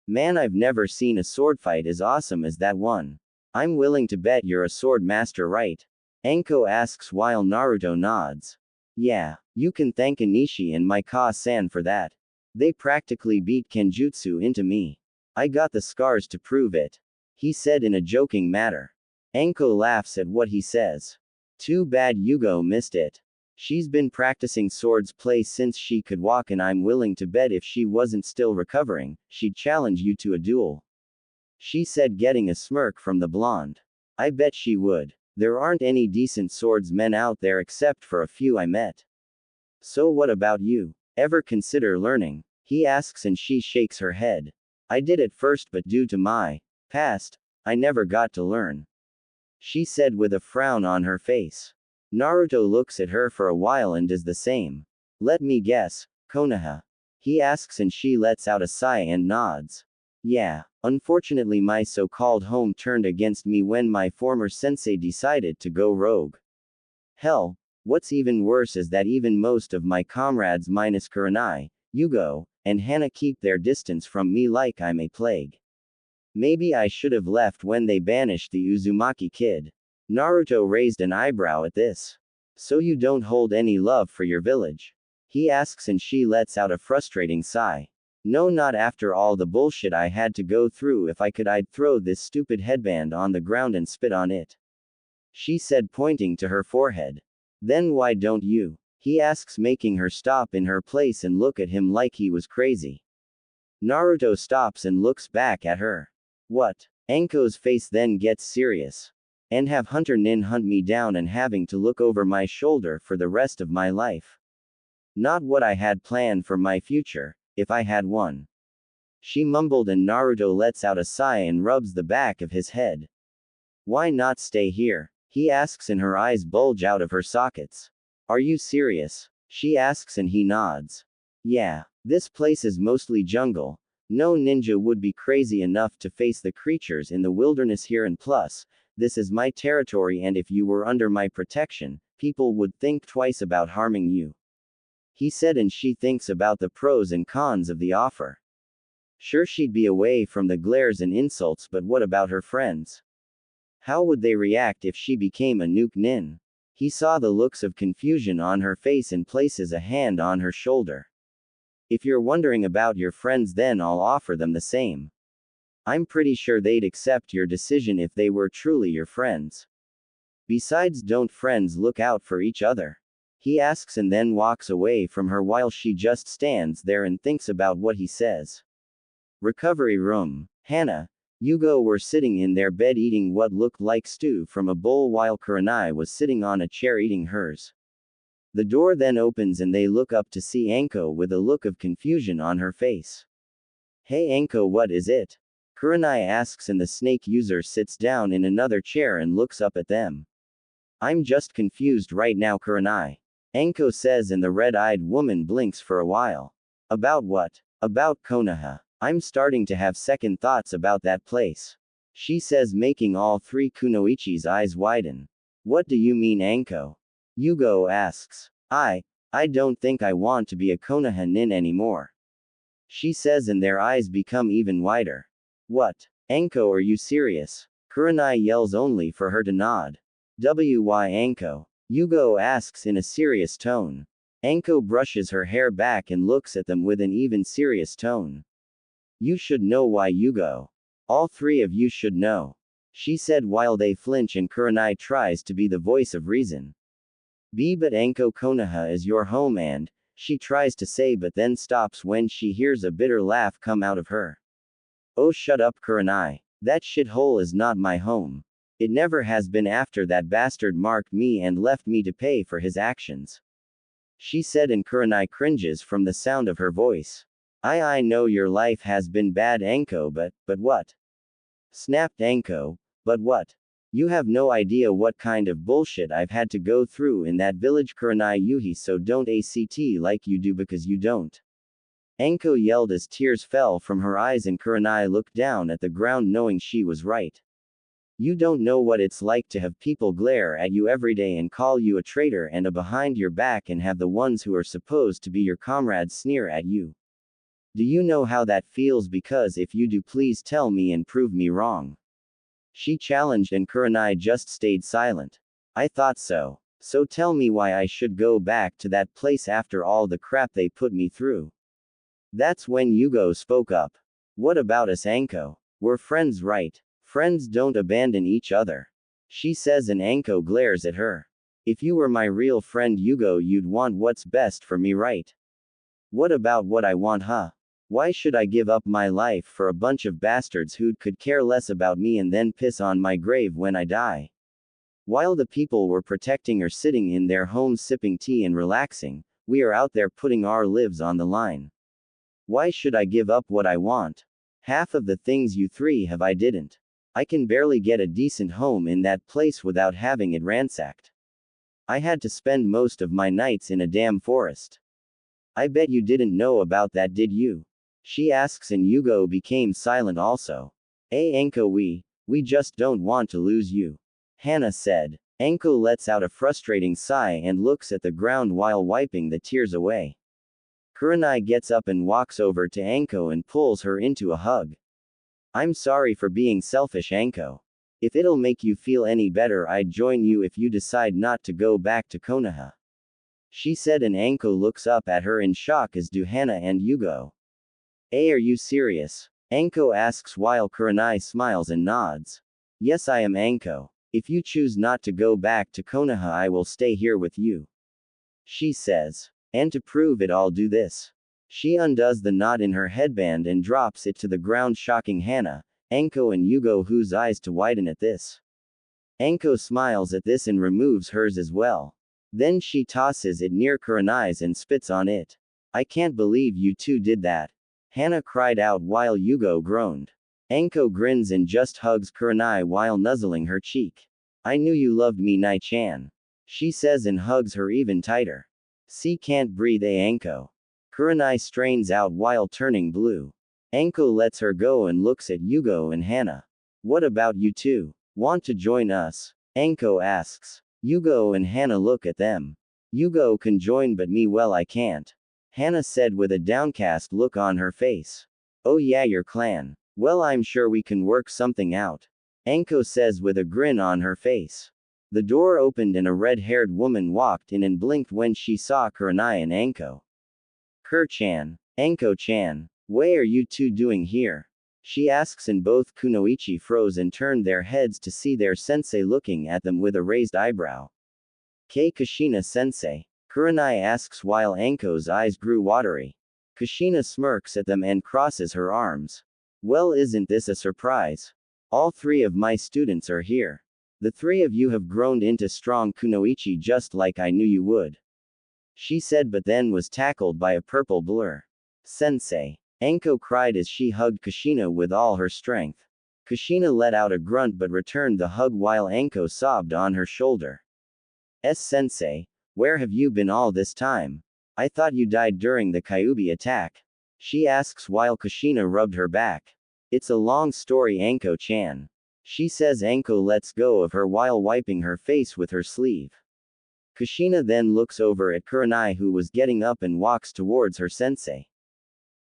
Man, I've never seen a sword fight as awesome as that one. I'm willing to bet you're a sword master, right? Anko asks while Naruto nods. Yeah, you can thank Anishi and my Ka-san for that. They practically beat Kenjutsu into me. I got the scars to prove it, he said in a joking manner. Anko laughs at what he says. Too bad Yugao missed it. She's been practicing swords play since she could walk, and I'm willing to bet if she wasn't still recovering, she'd challenge you to a duel, she said, getting a smirk from the blonde. I bet she would. There aren't any decent swordsmen out there except for a few I met. So what about you? Ever consider learning? He asks, and she shakes her head. I did at first, but due to my past, I never got to learn, she said with a frown on her face. Naruto looks at her for a while and does the same. Let me guess, Konoha? He asks, and she lets out a sigh and nods. Yeah, unfortunately my so-called home turned against me when my former sensei decided to go rogue. Hell, what's even worse is that even most of my comrades minus Kurenai, Yugao, and Hana keep their distance from me like I'm a plague. Maybe I should have left when they banished the Uzumaki kid. Naruto raised an eyebrow at this. So you don't hold any love for your village? He asks and she lets out a frustrating sigh. No, not after all the bullshit I had to go through. If I could, I'd throw this stupid headband on the ground and spit on it. She said, pointing to her forehead. Then why don't you? He asks, making her stop in her place and look at him like he was crazy. Naruto stops and looks back at her. What? Anko's face then gets serious. And have Hunter Nin hunt me down and having to look over my shoulder for the rest of my life. Not what I had planned for my future, if I had one. She mumbled and Naruto lets out a sigh and rubs the back of his head. Why not stay here? He asks and her eyes bulge out of her sockets. Are you serious? She asks and he nods. Yeah, this place is mostly jungle. No ninja would be crazy enough to face the creatures in the wilderness here, and plus, this is my territory and if you were under my protection, people would think twice about harming you. He said, and she thinks about the pros and cons of the offer. Sure, she'd be away from the glares and insults, but what about her friends? How would they react if she became a nuke nin? He saw the looks of confusion on her face and places a hand on her shoulder. If you're wondering about your friends, then I'll offer them the same. I'm pretty sure they'd accept your decision if they were truly your friends. Besides, don't friends look out for each other? He asks and then walks away from her while she just stands there and thinks about what he says. Recovery room. Hana, Yugao were sitting in their bed eating what looked like stew from a bowl while Kurenai was sitting on a chair eating hers. The door then opens and they look up to see Anko with a look of confusion on her face. Hey Anko, what is it? Kurenai asks and the snake user sits down in another chair and looks up at them. I'm just confused right now, Kurenai. Anko says and the red-eyed woman blinks for a while. About what? About Konoha. I'm starting to have second thoughts about that place. She says, making all three kunoichi's eyes widen. What do you mean, Anko? Yugao asks. I don't think I want to be a Konoha nin anymore. She says and their eyes become even wider. What? Anko, are you serious? Kurenai yells only for her to nod. Why Anko? Yugao asks in a serious tone. Anko brushes her hair back and looks at them with an even serious tone. You should know why, Yugao. All three of you should know. She said while they flinch and Kurenai tries to be the voice of reason. But Anko, Konoha is your home and, she tries to say but then stops when she hears a bitter laugh come out of her. Oh, shut up, Kurenai. That shithole is not my home. It never has been after that bastard marked me and left me to pay for his actions. She said and Kurenai cringes from the sound of her voice. I know your life has been bad, Anko, but what? Snapped Anko, but what? You have no idea what kind of bullshit I've had to go through in that village, Kurenai Yuhi, so don't act like you do because you don't. Anko yelled as tears fell from her eyes and Kurenai looked down at the ground knowing she was right. You don't know what it's like to have people glare at you every day and call you a traitor and a behind your back and have the ones who are supposed to be your comrades sneer at you. Do you know how that feels? Because if you do, please tell me and prove me wrong. She challenged and Kurenai just stayed silent. I thought so. So tell me why I should go back to that place after all the crap they put me through. That's when Yugao spoke up. What about us, Anko? We're friends, right? Friends don't abandon each other. She says and Anko glares at her. If you were my real friend, Yugao, you'd want what's best for me, right? What about what I want, huh? Why should I give up my life for a bunch of bastards who could care less about me and then piss on my grave when I die? While the people were protecting or sitting in their homes sipping tea and relaxing, we are out there putting our lives on the line. Why should I give up what I want? Half of the things you three have I didn't. I can barely get a decent home in that place without having it ransacked. I had to spend most of my nights in a damn forest. I bet you didn't know about that, did you? She asks and Yugao became silent also. Anko, we just don't want to lose you. Hana said. Anko lets out a frustrating sigh and looks at the ground while wiping the tears away. Kurenai gets up and walks over to Anko and pulls her into a hug. I'm sorry for being selfish, Anko. If it'll make you feel any better, I'd join you if you decide not to go back to Konoha. She said, and Anko looks up at her in shock, as do Hana and Yugao. Are you serious? Anko asks while Kurenai smiles and nods. Yes, I am, Anko. If you choose not to go back to Konoha, I will stay here with you. She says. And to prove it, I'll do this. She undoes the knot in her headband and drops it to the ground, shocking Hana, Anko and Yugao, whose eyes to widen at this. Anko smiles at this and removes hers as well. Then she tosses it near Kurenai's and spits on it. I can't believe you two did that. Hana cried out while Yugao groaned. Anko grins and just hugs Kurenai while nuzzling her cheek. I knew you loved me, Nai-chan. She says and hugs her even tighter. See, can't breathe, Anko. Kurenai strains out while turning blue. Anko lets her go and looks at Yugao and Hana. What about you two? Want to join us? Anko asks. Yugao and Hana look at them. Yugao can join, but me, well, I can't. Hana said with a downcast look on her face. Oh yeah, your clan. Well, I'm sure we can work something out. Anko says with a grin on her face. The door opened and a red-haired woman walked in and blinked when she saw Kurenai and Anko. Kur-chan. Anko-chan. What are you two doing here? She asks, and both Kunoichi froze and turned their heads to see their sensei looking at them with a raised eyebrow. Kushina-sensei? Kurenai asks while Anko's eyes grew watery. Kushina smirks at them and crosses her arms. Well, isn't this a surprise? All three of my students are here. The three of you have grown into strong Kunoichi just like I knew you would. She said, but then was tackled by a purple blur. Sensei. Anko cried as she hugged Kushina with all her strength. Kushina let out a grunt but returned the hug while Anko sobbed on her shoulder. Sensei, where have you been all this time? I thought you died during the Kyuubi attack. She asks while Kushina rubbed her back. It's a long story, Anko-chan. She says. Anko lets go of her while wiping her face with her sleeve. Kushina then looks over at Kurenai, who was getting up, and walks towards her sensei.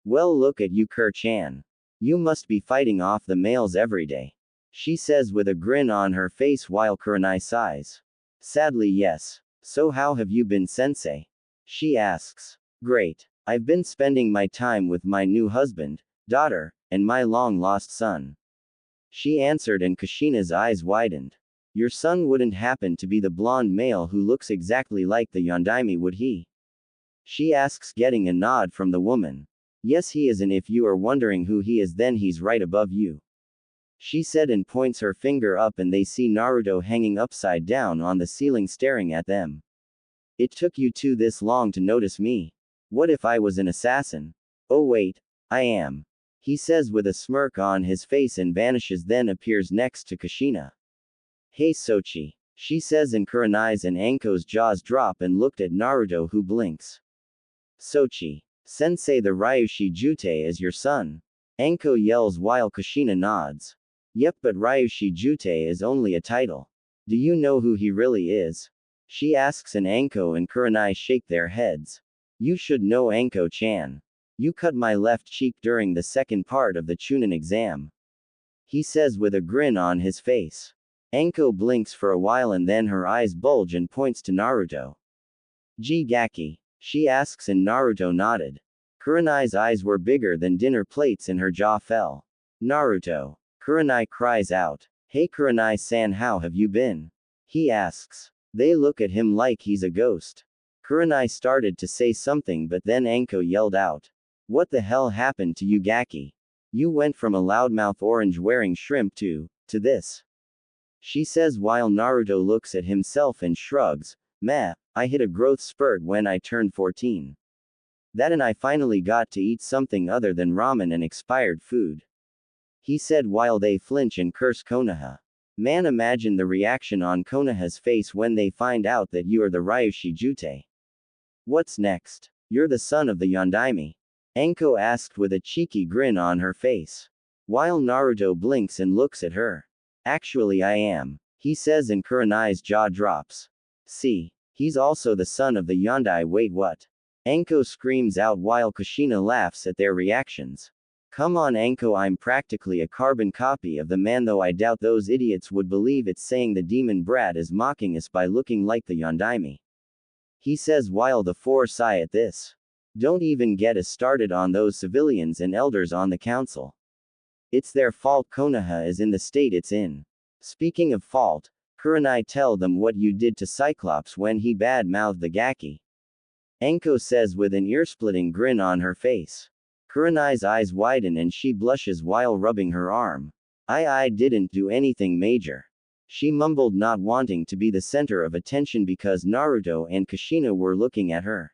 Well, look at you, Kur-chan. You must be fighting off the males every day. She says with a grin on her face while Kurenai sighs. Sadly, yes. So how have you been, sensei? She asks. Great. I've been spending my time with my new husband, daughter, and my long-lost son. She answered, and Kushina's eyes widened. Your son wouldn't happen to be the blonde male who looks exactly like the Yondaime, would he? She asks, getting a nod from the woman. Yes, he is, and if you are wondering who he is, then he's right above you. She said and points her finger up, and they see Naruto hanging upside down on the ceiling staring at them. It took you two this long to notice me. What if I was an assassin? Oh wait, I am. He says with a smirk on his face and vanishes, then appears next to Kushina. Hey Sochi. She says, and Kurenai's and Anko's jaws drop and looked at Naruto, who blinks. Sochi. Sensei, the Ryushi Jute is your son. Anko yells while Kushina nods. Yep, but Ryushi Jute is only a title. Do you know who he really is? She asks, and Anko and Kurenai shake their heads. You should know, Anko-chan. You cut my left cheek during the second part of the Chunin exam. He says with a grin on his face. Anko blinks for a while and then her eyes bulge and points to Naruto. Gaki. She asks, and Naruto nodded. Kurenai's eyes were bigger than dinner plates and her jaw fell. Naruto. Kurenai cries out. Hey Kurenai-san, how have you been? He asks. They look at him like he's a ghost. Kurenai started to say something, but then Anko yelled out. What the hell happened to you, Gaki? You went from a loudmouth orange wearing shrimp to this. She says while Naruto looks at himself and shrugs. Meh, I hit a growth spurt when I turned 14. That, and I finally got to eat something other than ramen and expired food. He said while they flinch and curse Konoha. Man, imagine the reaction on Konoha's face when they find out that you are the Ryushi Jute. What's next? You're the son of the Yondaime. Anko asked with a cheeky grin on her face. While Naruto blinks and looks at her. Actually I am, he says and Kurenai's jaw drops. See, he's also the son of the Yandai. Wait, what? Anko screams out while Kushina laughs at their reactions. Come on Anko, I'm practically a carbon copy of the man, though I doubt those idiots would believe it's saying the demon brat is mocking us by looking like the Yondaime. He says while the four sigh at this. Don't even get us started on those civilians and elders on the council. It's their fault Konoha is in the state it's in. Speaking of fault, Kurenai, tell them what you did to Cyclops when he bad-mouthed the Gaki. Anko says with an ear-splitting grin on her face. Kurenai's eyes widen and she blushes while rubbing her arm. I didn't do anything major. She mumbled, not wanting to be the center of attention because Naruto and Kushina were looking at her.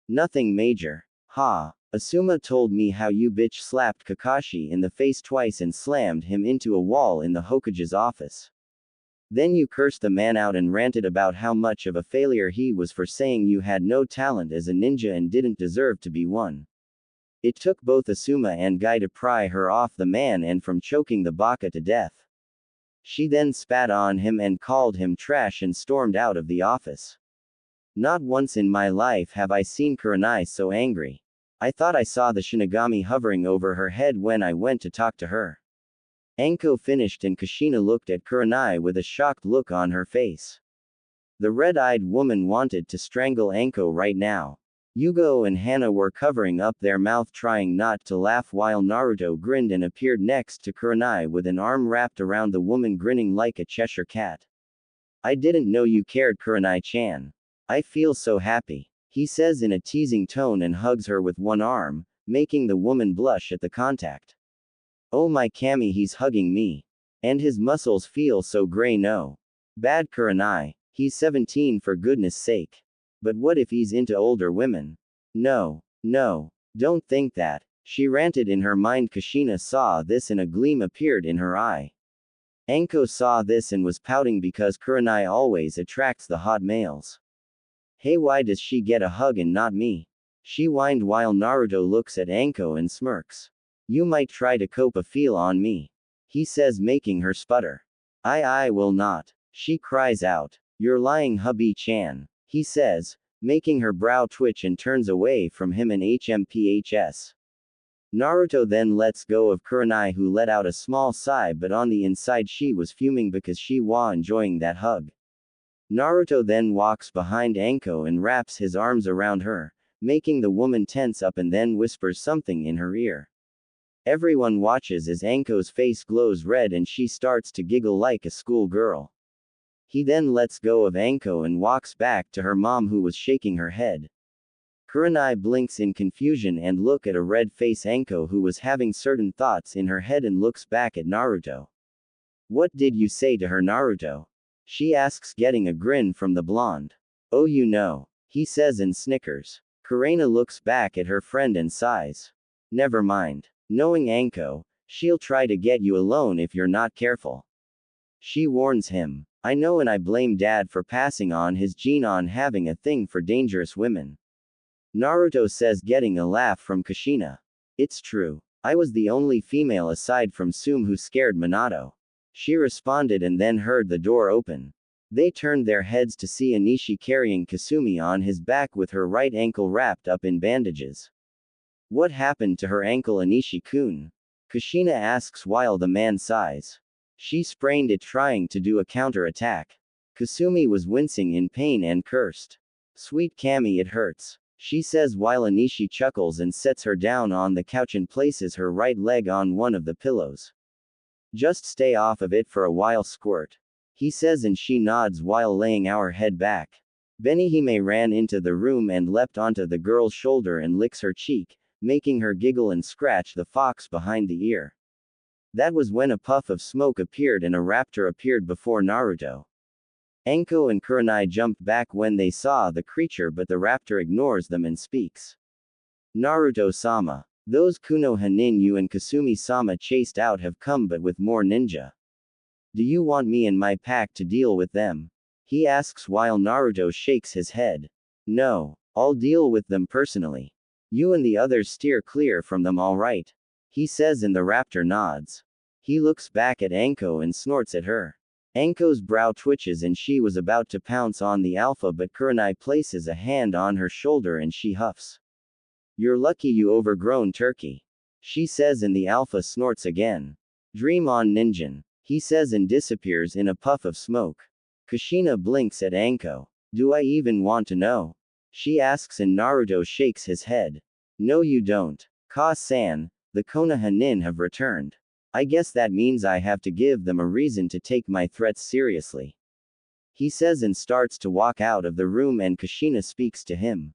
Nothing major. Ha. Asuma told me how you bitch slapped Kakashi in the face twice and slammed him into a wall in the Hokage's office. Then you cursed the man out and ranted about how much of a failure he was for saying you had no talent as a ninja and didn't deserve to be one. It took both Asuma and Guy to pry her off the man and from choking the baka to death. She then spat on him and called him trash and stormed out of the office. Not once in my life have I seen Kurenai so angry. I thought I saw the Shinigami hovering over her head when I went to talk to her. Anko finished and Kushina looked at Kurenai with a shocked look on her face. The red-eyed woman wanted to strangle Anko right now. Yugao and Hana were covering up their mouth trying not to laugh while Naruto grinned and appeared next to Kurenai with an arm wrapped around the woman grinning like a Cheshire cat. I didn't know you cared Kurenai-chan. I feel so happy, he says in a teasing tone and hugs her with one arm, making the woman blush at the contact. Oh my Kami, he's hugging me. And his muscles feel so gray. No. Bad Kurenai, he's 17 for goodness sake. But what if he's into older women? No. Don't think that, she ranted in her mind. Kushina saw this and a gleam appeared in her eye. Anko saw this and was pouting because Kurenai always attracts the hot males. Hey, why does she get a hug and not me? She whined while Naruto looks at Anko and smirks. You might try to cope a feel on me, he says, making her sputter. I will not, she cries out. You're lying hubby-chan, he says, making her brow twitch and turns away from him in HMPHS. Naruto then lets go of Kurenai, who let out a small sigh, but on the inside she was fuming because she was enjoying that hug. Naruto then walks behind Anko and wraps his arms around her, making the woman tense up and then whispers something in her ear. Everyone watches as Anko's face glows red and she starts to giggle like a schoolgirl. He then lets go of Anko and walks back to her mom, who was shaking her head. Kurenai blinks in confusion and look at a red face Anko, who was having certain thoughts in her head, and looks back at Naruto. What did you say to her, Naruto? She asks, getting a grin from the blonde. Oh, you know, he says and snickers. Kurenai looks back at her friend and sighs. Never mind. Knowing Anko, she'll try to get you alone if you're not careful. She warns him. I know, and I blame Dad for passing on his gene on having a thing for dangerous women. Naruto says, getting a laugh from Kushina. It's true. I was the only female aside from Sum who scared Minato. She responded and then heard the door open. They turned their heads to see Anishi carrying Kasumi on his back with her right ankle wrapped up in bandages. What happened to her ankle, Anishi-kun? Kushina asks while the man sighs. She sprained it trying to do a counter-attack. Kasumi was wincing in pain and cursed. Sweet Kami, it hurts, she says while Anishi chuckles and sets her down on the couch and places her right leg on one of the pillows. Just stay off of it for a while, squirt, he says, and she nods while laying our head back. Benihime ran into the room and leapt onto the girl's shoulder and licks her cheek, making her giggle and scratch the fox behind the ear. That was when a puff of smoke appeared and a raptor appeared before Naruto. Anko and Kurenai jumped back when they saw the creature, but the raptor ignores them and speaks. Naruto-sama. Those Konoha nin you and Kasumi-sama chased out have come, but with more ninja. Do you want me and my pack to deal with them? He asks while Naruto shakes his head. No, I'll deal with them personally. You and the others steer clear from them, all right? He says, and the raptor nods. He looks back at Anko and snorts at her. Anko's brow twitches and she was about to pounce on the alpha, but Kurenai places a hand on her shoulder and she huffs. You're lucky, you overgrown turkey. She says, and the alpha snorts again. Dream on, Ninjin. He says and disappears in a puff of smoke. Kushina blinks at Anko. Do I even want to know? She asks, and Naruto shakes his head. No, you don't. Ka-san, the Konoha nin have returned. I guess that means I have to give them a reason to take my threats seriously. He says and starts to walk out of the room, and Kushina speaks to him.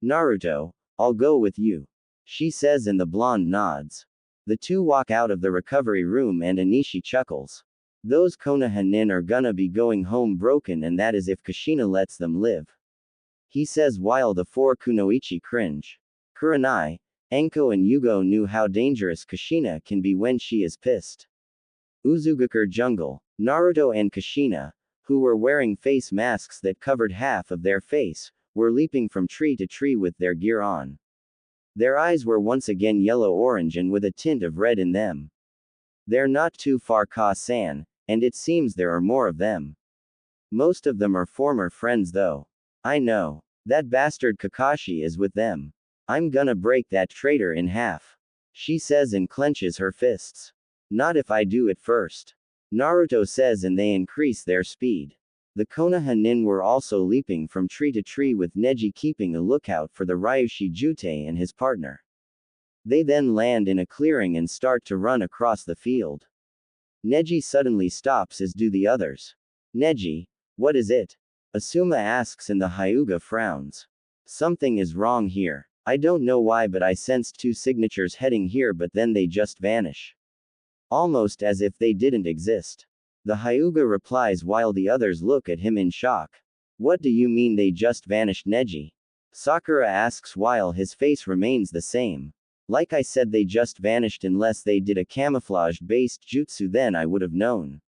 Naruto, I'll go with you. She says, and the blonde nods. The two walk out of the recovery room, and Anishi chuckles. Those Konoha nin are gonna be going home broken, and that is if Kushina lets them live. He says while the four kunoichi cringe. Kurenai, Anko and Yugao knew how dangerous Kushina can be when she is pissed. Uzugakure Jungle, Naruto and Kushina, who were wearing face masks that covered half of their face, were leaping from tree to tree with their gear on. Their eyes were once again yellow-orange and with a tint of red in them. They're not too far, Ka-san, and it seems there are more of them. Most of them are former friends though. I know. That bastard Kakashi is with them. I'm gonna break that traitor in half. She says and clenches her fists. Not if I do it first. Naruto says, and they increase their speed. The Konoha nin were also leaping from tree to tree, with Neji keeping a lookout for the Ryushi Jutei and his partner. They then land in a clearing and start to run across the field. Neji suddenly stops, as do the others. Neji, what is it? Asuma asks, and the Hyuga frowns. Something is wrong here. I don't know why, but I sensed two signatures heading here, but then they just vanish. Almost as if they didn't exist. The Hyuga replies while the others look at him in shock. What do you mean they just vanished, Neji? Sakura asks while his face remains the same. Like I said, they just vanished. Unless they did a camouflage-based jutsu, then I would have known.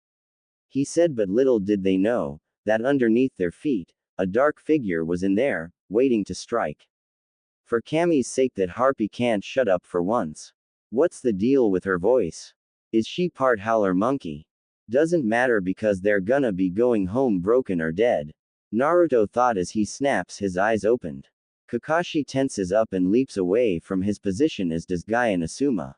He said, but little did they know that underneath their feet, a dark figure was in there, waiting to strike. For Kami's sake, that harpy can't shut up for once. What's the deal with her voice? Is she part howler monkey? Doesn't matter, because they're gonna be going home broken or dead. Naruto thought as he snaps his eyes opened. Kakashi tenses up and leaps away from his position, as does Guy and Asuma.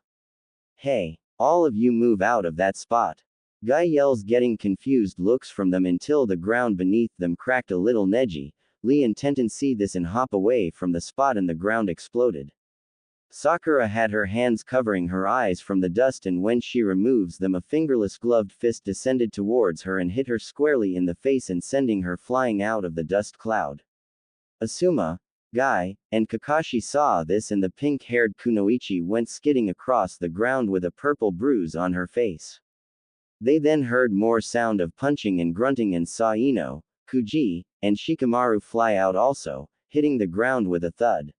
Hey, all of you move out of that spot. Guy yells, getting confused looks from them until the ground beneath them cracked a little. Neji, Lee and Tenten see this and hop away from the spot, and the ground exploded. Sakura had her hands covering her eyes from the dust, and when she removes them, a fingerless gloved fist descended towards her and hit her squarely in the face, and sending her flying out of the dust cloud. Asuma, Guy, and Kakashi saw this, and the pink-haired kunoichi went skidding across the ground with a purple bruise on her face. They then heard more sound of punching and grunting and saw Ino, Kuji, and Shikamaru fly out also, hitting the ground with a thud.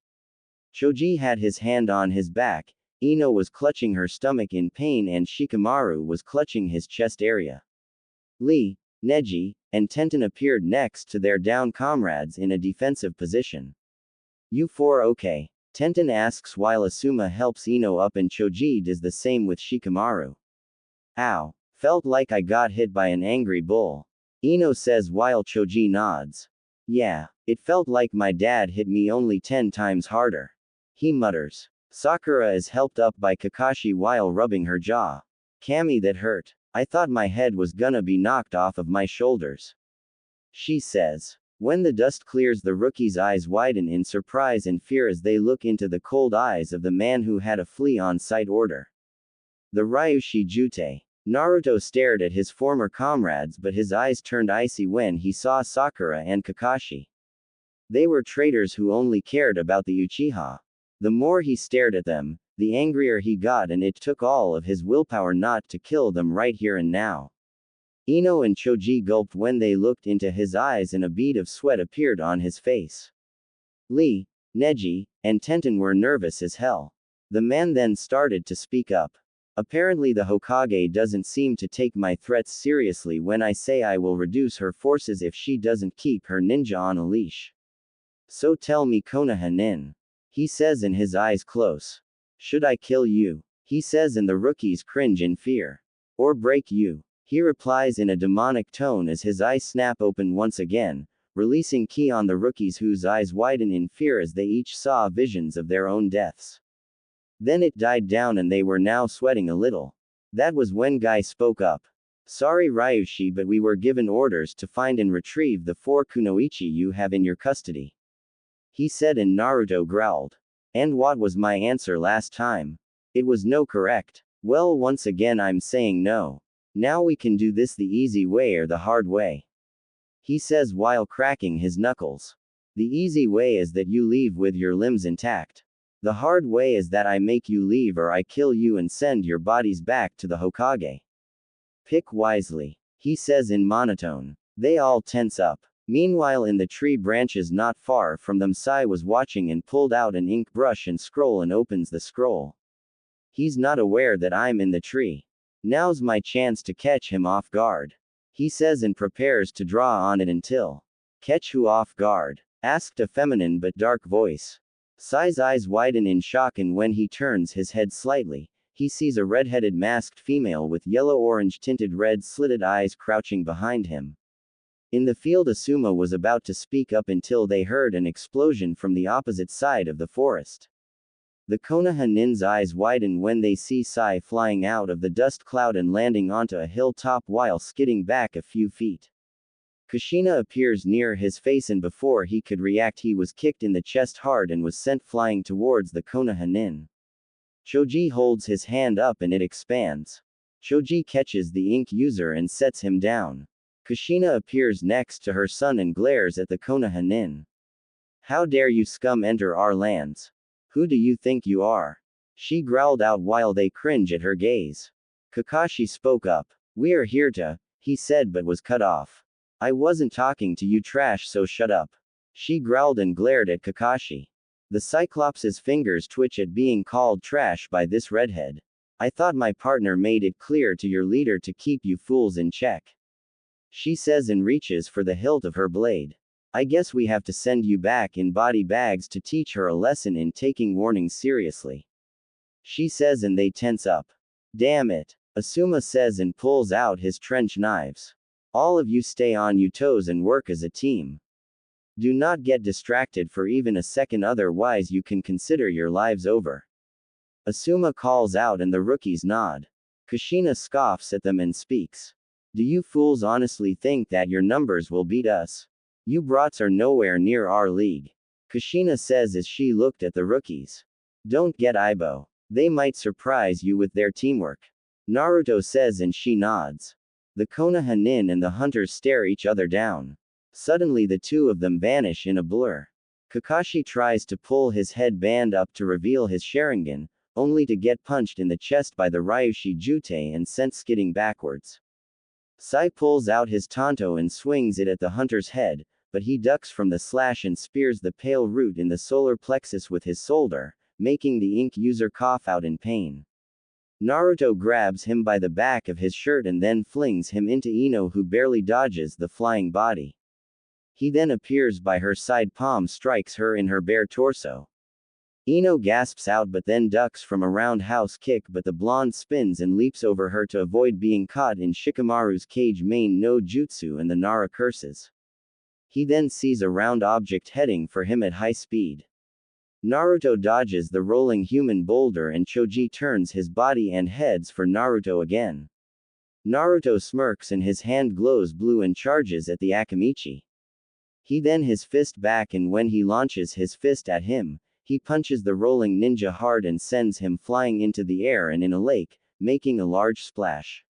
Choji had his hand on his back, Ino was clutching her stomach in pain, and Shikamaru was clutching his chest area. Lee, Neji, and Tenten appeared next to their down comrades in a defensive position. You four okay? Tenten asks while Asuma helps Ino up, and Choji does the same with Shikamaru. Ow. Felt like I got hit by an angry bull. Ino says while Choji nods. Yeah, it felt like my dad hit me, only 10 times harder. He mutters. Sakura is helped up by Kakashi while rubbing her jaw. Kami, that hurt. I thought my head was gonna be knocked off of my shoulders. She says. When the dust clears, the rookie's eyes widen in surprise and fear as they look into the cold eyes of the man who had a flea on sight order. The Ryushi Jutei. Naruto stared at his former comrades, but his eyes turned icy when he saw Sakura and Kakashi. They were traitors who only cared about the Uchiha. The more he stared at them, the angrier he got, and it took all of his willpower not to kill them right here and now. Ino and Choji gulped when they looked into his eyes, and a bead of sweat appeared on his face. Lee, Neji, and Tenten were nervous as hell. The man then started to speak up. Apparently the Hokage doesn't seem to take my threats seriously when I say I will reduce her forces if she doesn't keep her ninja on a leash. So tell me, Konoha nin. he says in his eyes close. Should I kill you? He says and the rookies cringe in fear. Or break you? He replies in a demonic tone as his eyes snap open once again, releasing ki on the rookies whose eyes widen in fear as they each saw visions of their own deaths. Then it died down and they were now sweating a little. That was when Guy spoke up. Sorry Ryushi, but we were given orders to find and retrieve the 4 kunoichi you have in your custody. He said and Naruto growled. And what was my answer last time? It was no, correct? Well, once again I'm saying no. Now we can do this the easy way or the hard way. He says while cracking his knuckles. The easy way is that you leave with your limbs intact. The hard way is that I make you leave or I kill you and send your bodies back to the Hokage. Pick wisely, he says in monotone. They all tense up. Meanwhile in the tree branches not far from them Sai was watching and pulled out an ink brush and scroll and opens the scroll. He's not aware that I'm in the tree. Now's my chance to catch him off guard. He says and prepares to draw on it until. Catch who off guard? Asked a feminine but dark voice. Sai's eyes widen in shock and when he turns his head slightly, he sees a red-headed masked female with yellow-orange tinted red slitted eyes crouching behind him. In the field Asuma was about to speak up until they heard an explosion from the opposite side of the forest. The Konoha nin's eyes widen when they see Sai flying out of the dust cloud and landing onto a hilltop while skidding back a few feet. Kushina appears near his face and before he could react he was kicked in the chest hard and was sent flying towards the Konoha nin. Choji holds his hand up and it expands. Choji catches the ink user and sets him down. Kushina appears next to her son and glares at the Konoha nin. How dare you scum enter our lands? Who do you think you are? She growled out while they cringe at her gaze. Kakashi spoke up. We are here to, he said but was cut off. I wasn't talking to you trash so shut up. She growled and glared at Kakashi. The Cyclops' fingers twitch at being called trash by this redhead. I thought my partner made it clear to your leader to keep you fools in check. She says and reaches for the hilt of her blade. I guess we have to send you back in body bags to teach her a lesson in taking warnings seriously. She says and they tense up. Damn it. Asuma says and pulls out his trench knives. All of you stay on your toes and work as a team. Do not get distracted for even a second otherwise you can consider your lives over. Asuma calls out and the rookies nod. Kushina scoffs at them and speaks. Do you fools honestly think that your numbers will beat us? You brats are nowhere near our league. Kushina says as she looked at the rookies. Don't get Ibo. They might surprise you with their teamwork. Naruto says and she nods. The Konoha nin and the hunters stare each other down. Suddenly the two of them vanish in a blur. Kakashi tries to pull his headband up to reveal his Sharingan, only to get punched in the chest by the Ryushi Jutei and sent skidding backwards. Sai pulls out his Tonto and swings it at the hunter's head, but he ducks from the slash and spears the pale root in the solar plexus with his shoulder, making the ink user cough out in pain. Naruto grabs him by the back of his shirt and then flings him into Ino who barely dodges the flying body. He then appears by her side palm strikes her in her bare torso. Ino gasps out but then ducks from a roundhouse kick but the blonde spins and leaps over her to avoid being caught in Shikamaru's cage main no jutsu and the Nara curses. He then sees a round object heading for him at high speed. Naruto dodges the rolling human boulder and Choji turns his body and heads for Naruto again. Naruto smirks and his hand glows blue and charges at the Akamichi. He then his fist back and when he launches his fist at him, he punches the rolling ninja hard and sends him flying into the air and in a lake, making a large splash.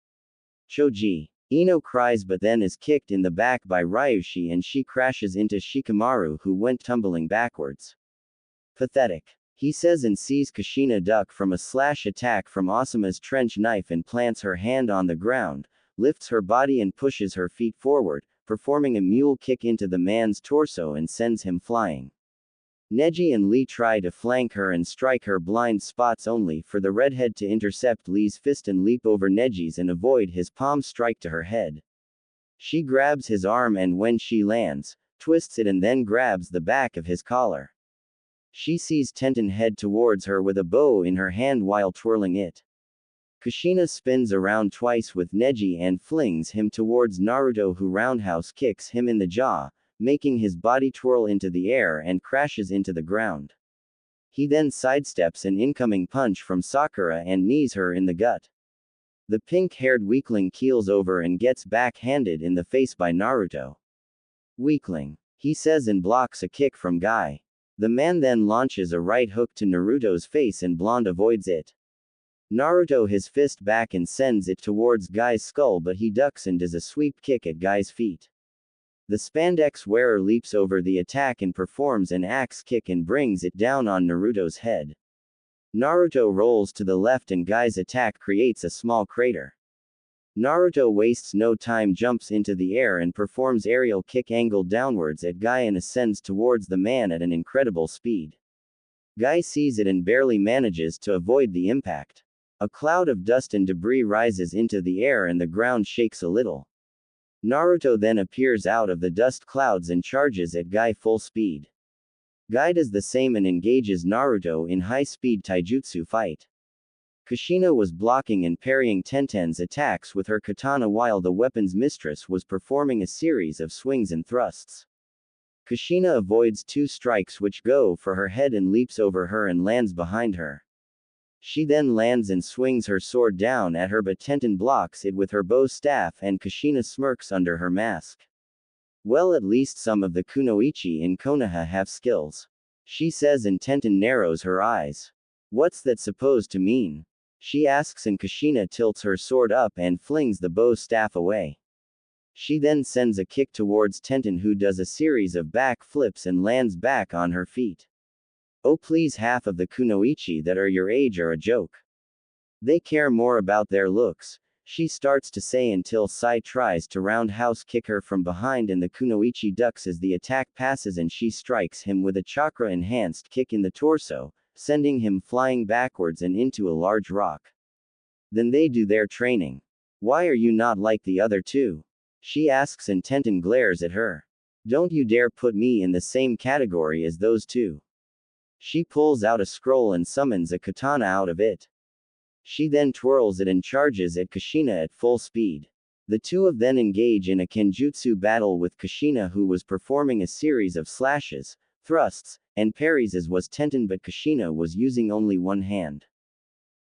Choji. Ino cries but then is kicked in the back by Ryushi and she crashes into Shikamaru who went tumbling backwards. Pathetic. He says and sees Kushina duck from a slash attack from Asuma's trench knife and plants her hand on the ground, lifts her body and pushes her feet forward, performing a mule kick into the man's torso and sends him flying. Neji and Lee try to flank her and strike her blind spots only for the redhead to intercept Lee's fist and leap over Neji's and avoid his palm strike to her head. She grabs his arm and when she lands, twists it and then grabs the back of his collar. She sees Tenten head towards her with a bow in her hand while twirling it. Kushina spins around twice with Neji and flings him towards Naruto, who roundhouse kicks him in the jaw, making his body twirl into the air and crashes into the ground. He then sidesteps an incoming punch from Sakura and knees her in the gut. The pink-haired weakling keels over and gets backhanded in the face by Naruto. Weakling, he says, and blocks a kick from Guy. The man then launches a right hook to Naruto's face and Blonde avoids it. Naruto his fist back and sends it towards Guy's skull, but he ducks and does a sweep kick at Guy's feet. The spandex wearer leaps over the attack and performs an axe kick and brings it down on Naruto's head. Naruto rolls to the left and Guy's attack creates a small crater. Naruto wastes no time, jumps into the air and performs aerial kick angled downwards at Guy and ascends towards the man at an incredible speed. Guy sees it and barely manages to avoid the impact. A cloud of dust and debris rises into the air and the ground shakes a little. Naruto then appears out of the dust clouds and charges at Guy full speed. Guy does the same and engages Naruto in high-speed taijutsu fight. Kushina was blocking and parrying Tenten's attacks with her katana while the weapon's mistress was performing a series of swings and thrusts. Kushina avoids two strikes which go for her head and leaps over her and lands behind her. She then lands and swings her sword down at her, but Tenten blocks it with her bow staff and Kushina smirks under her mask. Well, at least some of the kunoichi in Konoha have skills, she says, and Tenten narrows her eyes. What's that supposed to mean? She asks, and Kushina tilts her sword up and flings the bow staff away. She then sends a kick towards Tenten, who does a series of back flips and lands back on her feet. Oh please, half of the kunoichi that are your age are a joke. They care more about their looks, she starts to say, until Sai tries to roundhouse kick her from behind and the kunoichi ducks as the attack passes and she strikes him with a chakra-enhanced kick in the torso, sending him flying backwards and into a large rock. Then they do their training. Why are you not like the other two? She asks, and Tenten glares at her. Don't you dare put me in the same category as those two. She pulls out a scroll and summons a katana out of it. She then twirls it and charges at Kushina at full speed. The two of them engage in a kenjutsu battle with Kushina, who was performing a series of slashes, thrusts, and parries as was Tenten, but Kushina was using only one hand.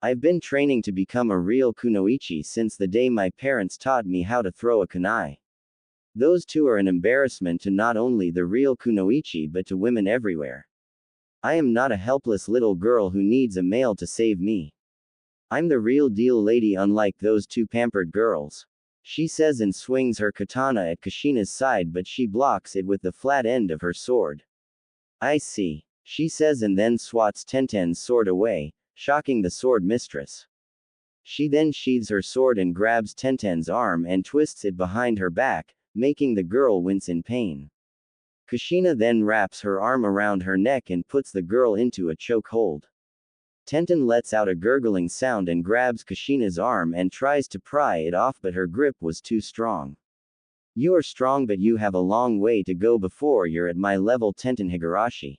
I've been training to become a real kunoichi since the day my parents taught me how to throw a kunai. Those two are an embarrassment to not only the real kunoichi but to women everywhere. I am not a helpless little girl who needs a male to save me. I'm the real deal lady, unlike those two pampered girls. She says and swings her katana at Kushina's side, but she blocks it with the flat end of her sword. I see, she says, and then swats Tenten's sword away, shocking the sword mistress. She then sheathes her sword and grabs Tenten's arm and twists it behind her back, making the girl wince in pain. Kushina then wraps her arm around her neck and puts the girl into a choke hold. Tenten lets out a gurgling sound and grabs Kushina's arm and tries to pry it off, but her grip was too strong. You are strong, but you have a long way to go before you're at my level, Tenten Higurashi.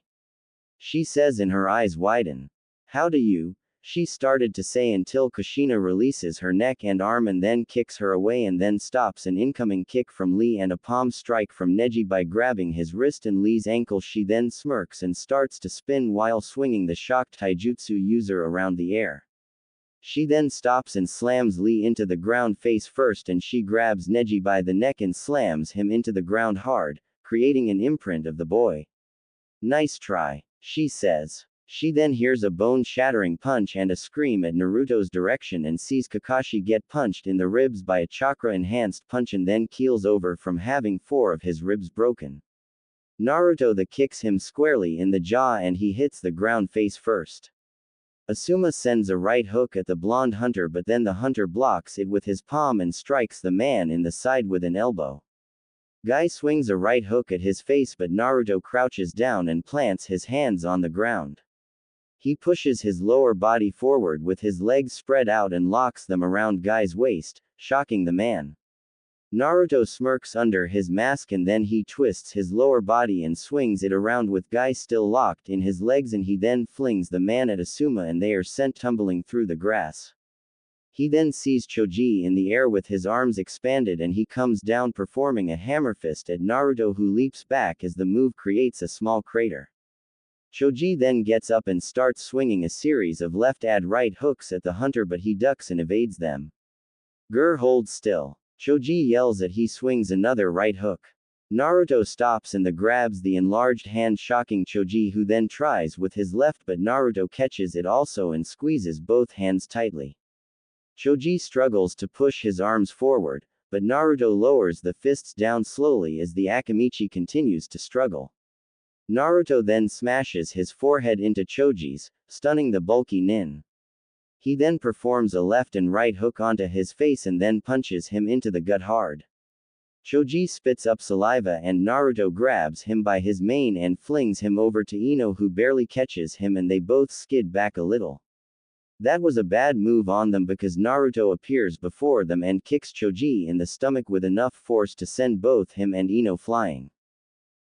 She says, and her eyes widen. How do you? She started to say, until Kushina releases her neck and arm and then kicks her away and then stops an incoming kick from Lee and a palm strike from Neji by grabbing his wrist and Lee's ankle. She then smirks and starts to spin while swinging the shocked taijutsu user around the air. She then stops and slams Lee into the ground face first, and she grabs Neji by the neck and slams him into the ground hard, creating an imprint of the boy. Nice try, she says. She then hears a bone-shattering punch and a scream at Naruto's direction and sees Kakashi get punched in the ribs by a chakra-enhanced punch and then keels over from having 4 of his ribs broken. Naruto kicks him squarely in the jaw and he hits the ground face first. Asuma sends a right hook at the blonde hunter, but then the hunter blocks it with his palm and strikes the man in the side with an elbow. Guy swings a right hook at his face, but Naruto crouches down and plants his hands on the ground. He pushes his lower body forward with his legs spread out and locks them around Guy's waist, shocking the man. Naruto smirks under his mask and then he twists his lower body and swings it around with Guy still locked in his legs and he then flings the man at Asuma and they are sent tumbling through the grass. He then sees Choji in the air with his arms expanded and he comes down performing a hammer fist at Naruto who leaps back as the move creates a small crater. Choji then gets up and starts swinging a series of left-right hooks at the hunter but he ducks and evades them. Gur holds still. Choji yells at he swings another right hook. Naruto stops and grabs the enlarged hand shocking Choji who then tries with his left but Naruto catches it also and squeezes both hands tightly. Choji struggles to push his arms forward, but Naruto lowers the fists down slowly as the Akamichi continues to struggle. Naruto then smashes his forehead into Choji's, stunning the bulky nin. He then performs a left and right hook onto his face and then punches him into the gut hard. Choji spits up saliva and Naruto grabs him by his mane and flings him over to Ino who barely catches him and they both skid back a little. That was a bad move on them because Naruto appears before them and kicks Choji in the stomach with enough force to send both him and Ino flying.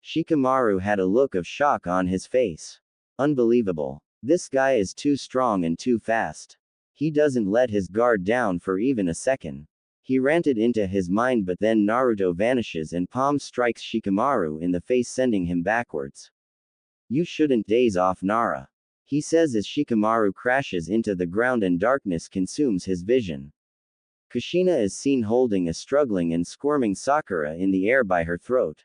Shikamaru had a look of shock on his face. Unbelievable. This guy is too strong and too fast. He doesn't let his guard down for even a second. He ranted into his mind but then Naruto vanishes and palm strikes Shikamaru in the face sending him backwards. You shouldn't daze off Nara. He says as Shikamaru crashes into the ground and darkness consumes his vision. Kushina is seen holding a struggling and squirming Sakura in the air by her throat.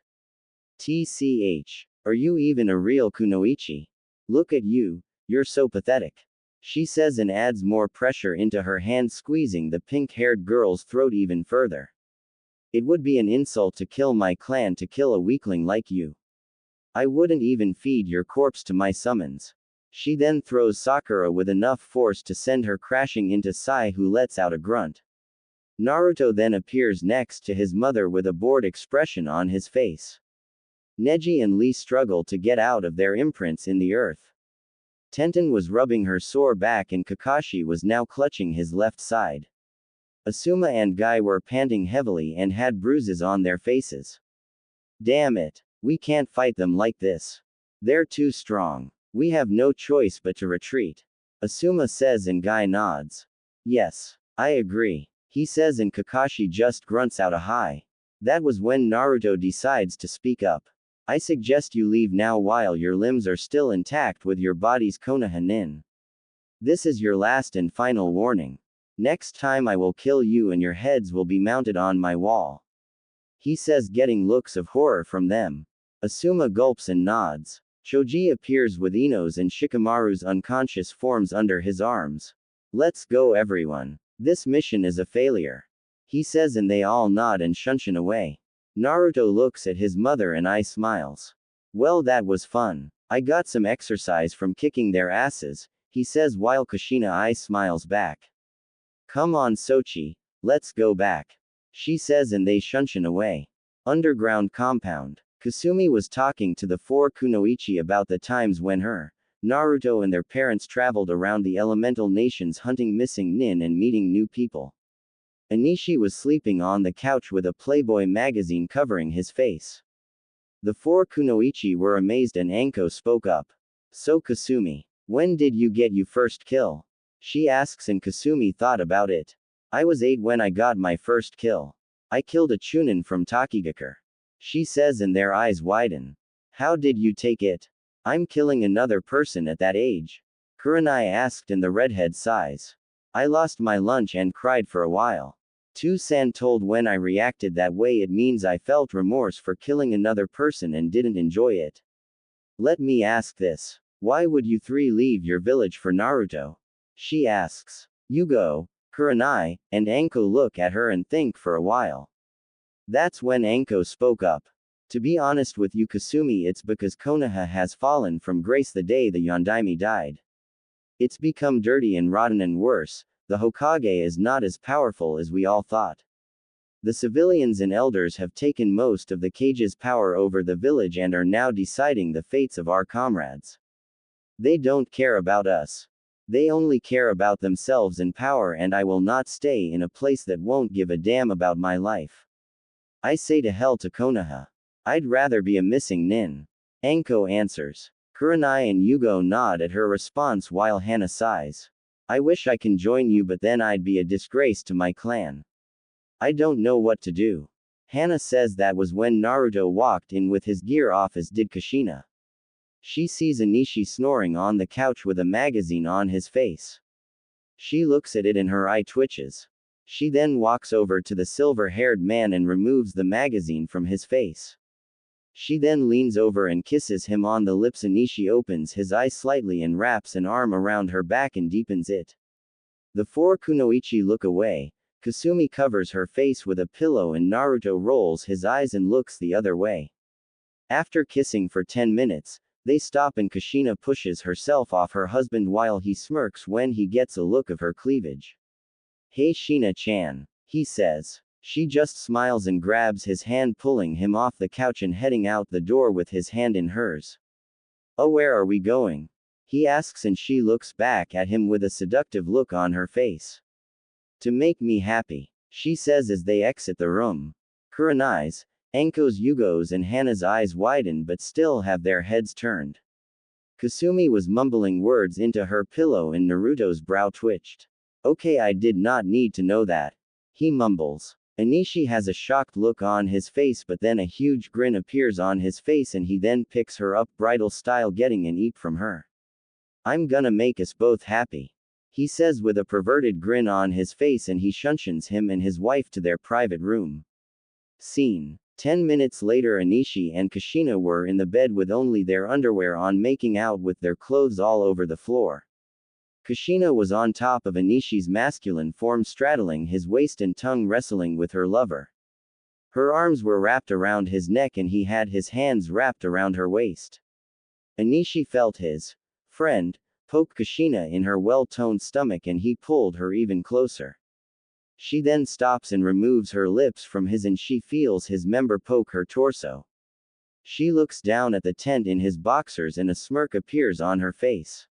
TCH. Are you even a real kunoichi? Look at you, you're so pathetic. She says and adds more pressure into her hand squeezing the pink-haired girl's throat even further. It would be an insult to kill my clan to kill a weakling like you. I wouldn't even feed your corpse to my summons. She then throws Sakura with enough force to send her crashing into Sai who lets out a grunt. Naruto then appears next to his mother with a bored expression on his face. Neji and Lee struggle to get out of their imprints in the earth. Tenten was rubbing her sore back and Kakashi was now clutching his left side. Asuma and Guy were panting heavily and had bruises on their faces. Damn it. We can't fight them like this. They're too strong. We have no choice but to retreat. Asuma says and Guy nods. Yes. I agree. He says and Kakashi just grunts out a hi. That was when Naruto decides to speak up. I suggest you leave now while your limbs are still intact with your body's Konoha nin. This is your last and final warning. Next time I will kill you and your heads will be mounted on my wall. He says getting looks of horror from them. Asuma gulps and nods. Choji appears with Ino's and Shikamaru's unconscious forms under his arms. Let's go everyone. This mission is a failure. He says and they all nod and shunshin away. Naruto looks at his mother and smiles. Well, that was fun. I got some exercise from kicking their asses, he says while Kushina smiles back. Come on Sochi, let's go back. She says and they shunshin away. Underground compound. Kasumi was talking to the four kunoichi about the times when her, Naruto and their parents traveled around the elemental nations hunting missing nin and meeting new people. Anishi was sleeping on the couch with a Playboy magazine covering his face. The four kunoichi were amazed and Anko spoke up. So Kasumi, when did you get your first kill? She asks and Kasumi thought about it. I was 8 when I got my first kill. I killed a chunin from Takigakure. She says and their eyes widen. How did you take it? I'm killing another person at that age. Kurenai asked and the redhead sighs. I lost my lunch and cried for a while. Tu-san told when I reacted that way it means I felt remorse for killing another person and didn't enjoy it. Let me ask this. Why would you three leave your village for Naruto? She asks. Yugao, Kurenai, and Anko look at her and think for a while. That's when Anko spoke up. To be honest with you Kasumi, it's because Konoha has fallen from grace the day the Yondaime died. It's become dirty and rotten and worse, the Hokage is not as powerful as we all thought. The civilians and elders have taken most of the Kage's power over the village and are now deciding the fates of our comrades. They don't care about us. They only care about themselves and power, and I will not stay in a place that won't give a damn about my life. I say to hell to Konoha. I'd rather be a missing nin. Anko answers. Kurenai and Yugao nod at her response while Hana sighs. I wish I can join you, but then I'd be a disgrace to my clan. I don't know what to do. Hana says that was when Naruto walked in with his gear off, as did Kushina. She sees Anishi snoring on the couch with a magazine on his face. She looks at it and her eye twitches. She then walks over to the silver-haired man and removes the magazine from his face. She then leans over and kisses him on the lips. Anishi opens his eyes slightly and wraps an arm around her back and deepens it. The four kunoichi look away. Kasumi covers her face with a pillow and Naruto rolls his eyes and looks the other way. After kissing for 10 minutes, they stop and Kushina pushes herself off her husband while he smirks when he gets a look of her cleavage. Hey Shina-chan, he says. She just smiles and grabs his hand, pulling him off the couch and heading out the door with his hand in hers. Oh, where are we going? He asks and she looks back at him with a seductive look on her face. To make me happy, she says as they exit the room. Kurenai's, Anko's, Yugo's and Hana's eyes widen but still have their heads turned. Kasumi was mumbling words into her pillow and Naruto's brow twitched. Okay, I did not need to know that. He mumbles. Anishi has a shocked look on his face, but then a huge grin appears on his face and he then picks her up bridal style, getting an eep from her. I'm gonna make us both happy, he says with a perverted grin on his face, and he shunshions him and his wife to their private room. Scene. 10 minutes later, Anishi and Kushina were in the bed with only their underwear on, making out with their clothes all over the floor. Kushina was on top of Anishi's masculine form, straddling his waist and tongue wrestling with her lover. Her arms were wrapped around his neck and he had his hands wrapped around her waist. Anishi felt his friend poke Kushina in her well-toned stomach and he pulled her even closer. She then stops and removes her lips from his and she feels his member poke her torso. She looks down at the tent in his boxers and a smirk appears on her face.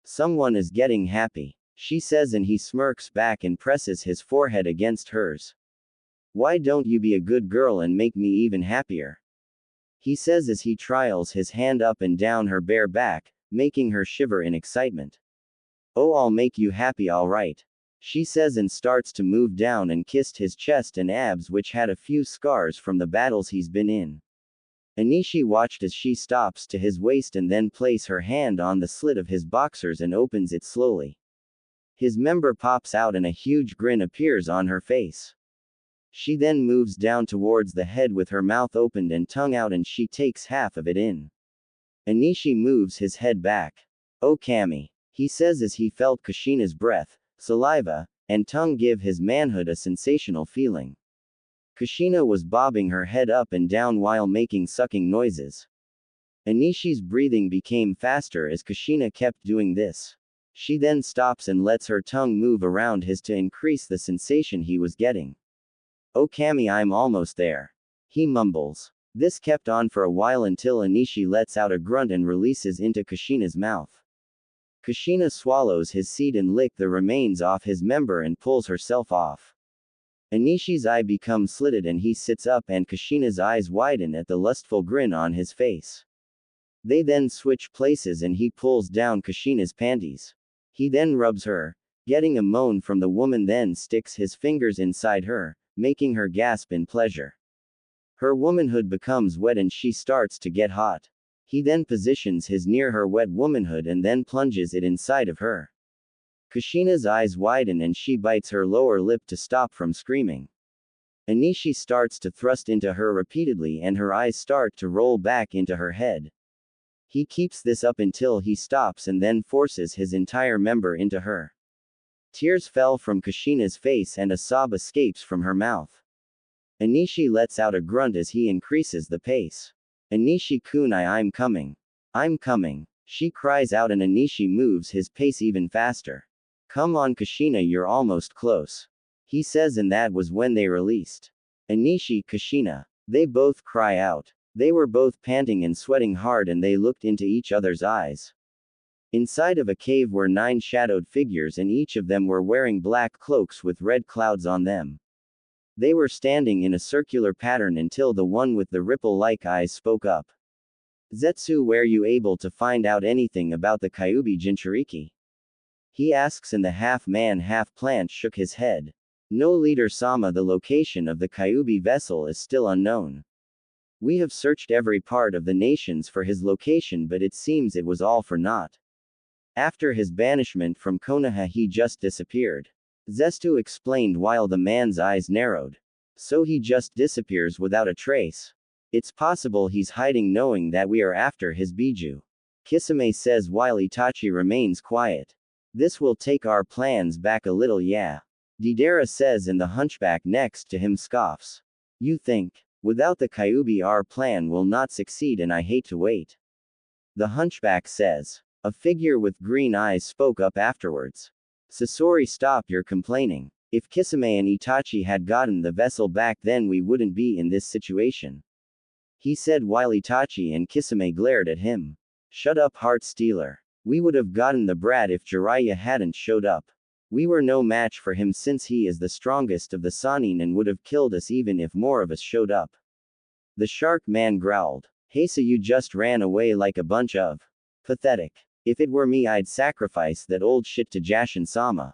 Someone is getting happy, she says, and he smirks back and presses his forehead against hers. Why don't you be a good girl and make me even happier? He says as he trials his hand up and down her bare back, making her shiver in excitement. Oh, I'll make you happy, alright, she says and starts to move down and kissed his chest and abs, which had a few scars from the battles he's been in. Anishi watched as she stops to his waist and then place her hand on the slit of his boxers and opens it slowly. His member pops out and a huge grin appears on her face. She then moves down towards the head with her mouth opened and tongue out and she takes half of it in. Anishi moves his head back. Oh Kami, he says as he felt Kushina's breath, saliva, and tongue give his manhood a sensational feeling. Kushina was bobbing her head up and down while making sucking noises. Anishi's breathing became faster as Kushina kept doing this. She then stops and lets her tongue move around his to increase the sensation he was getting. Oh Kami, I'm almost there, he mumbles. This kept on for a while until Anishi lets out a grunt and releases into Kushina's mouth. Kushina swallows his seed and licks the remains off his member and pulls herself off. Anishi's eye becomes slitted and he sits up and Kushina's eyes widen at the lustful grin on his face. They then switch places and he pulls down Kushina's panties. He then rubs her, getting a moan from the woman, then sticks his fingers inside her, making her gasp in pleasure. Her womanhood becomes wet and she starts to get hot. He then positions his near her wet womanhood and then plunges it inside of her. Kushina's eyes widen and she bites her lower lip to stop from screaming. Anishi starts to thrust into her repeatedly and her eyes start to roll back into her head. He keeps this up until he stops and then forces his entire member into her. Tears fell from Kushina's face and a sob escapes from her mouth. Anishi lets out a grunt as he increases the pace. Anishi-kunai, I'm coming. I'm coming, she cries out and Anishi moves his pace even faster. Come on Kushina, you're almost close, he says, and that was when they released. Anishi, Kushina. They both cry out. They were both panting and sweating hard and they looked into each other's eyes. Inside of a cave were 9 shadowed figures and each of them were wearing black cloaks with red clouds on them. They were standing in a circular pattern until the one with the ripple-like eyes spoke up. Zetsu, were you able to find out anything about the Kyuubi Jinchuriki? He asks, and the half-man half-plant shook his head. No, leader Sama, the location of the Kyuubi vessel is still unknown. We have searched every part of the nations for his location, but it seems it was all for naught. After his banishment from Konoha he just disappeared. Zestu explained while the man's eyes narrowed. So he just disappears without a trace. It's possible he's hiding knowing that we are after his Biju. Kisame says while Itachi remains quiet. This will take our plans back a little, yeah. Deidara says, and the hunchback next to him scoffs. You think? Without the Kyuubi our plan will not succeed, and I hate to wait. The hunchback says. A figure with green eyes spoke up afterwards. Sasori, stop your complaining. If Kisame and Itachi had gotten the vessel back, then we wouldn't be in this situation. He said while Itachi and Kisame glared at him. Shut up, heart stealer. We would have gotten the brat if Jiraiya hadn't showed up. We were no match for him since he is the strongest of the Sannin and would have killed us even if more of us showed up. The shark man growled. Heisa, you just ran away like a bunch of. Pathetic. If it were me, I'd sacrifice that old shit to Jashin-sama.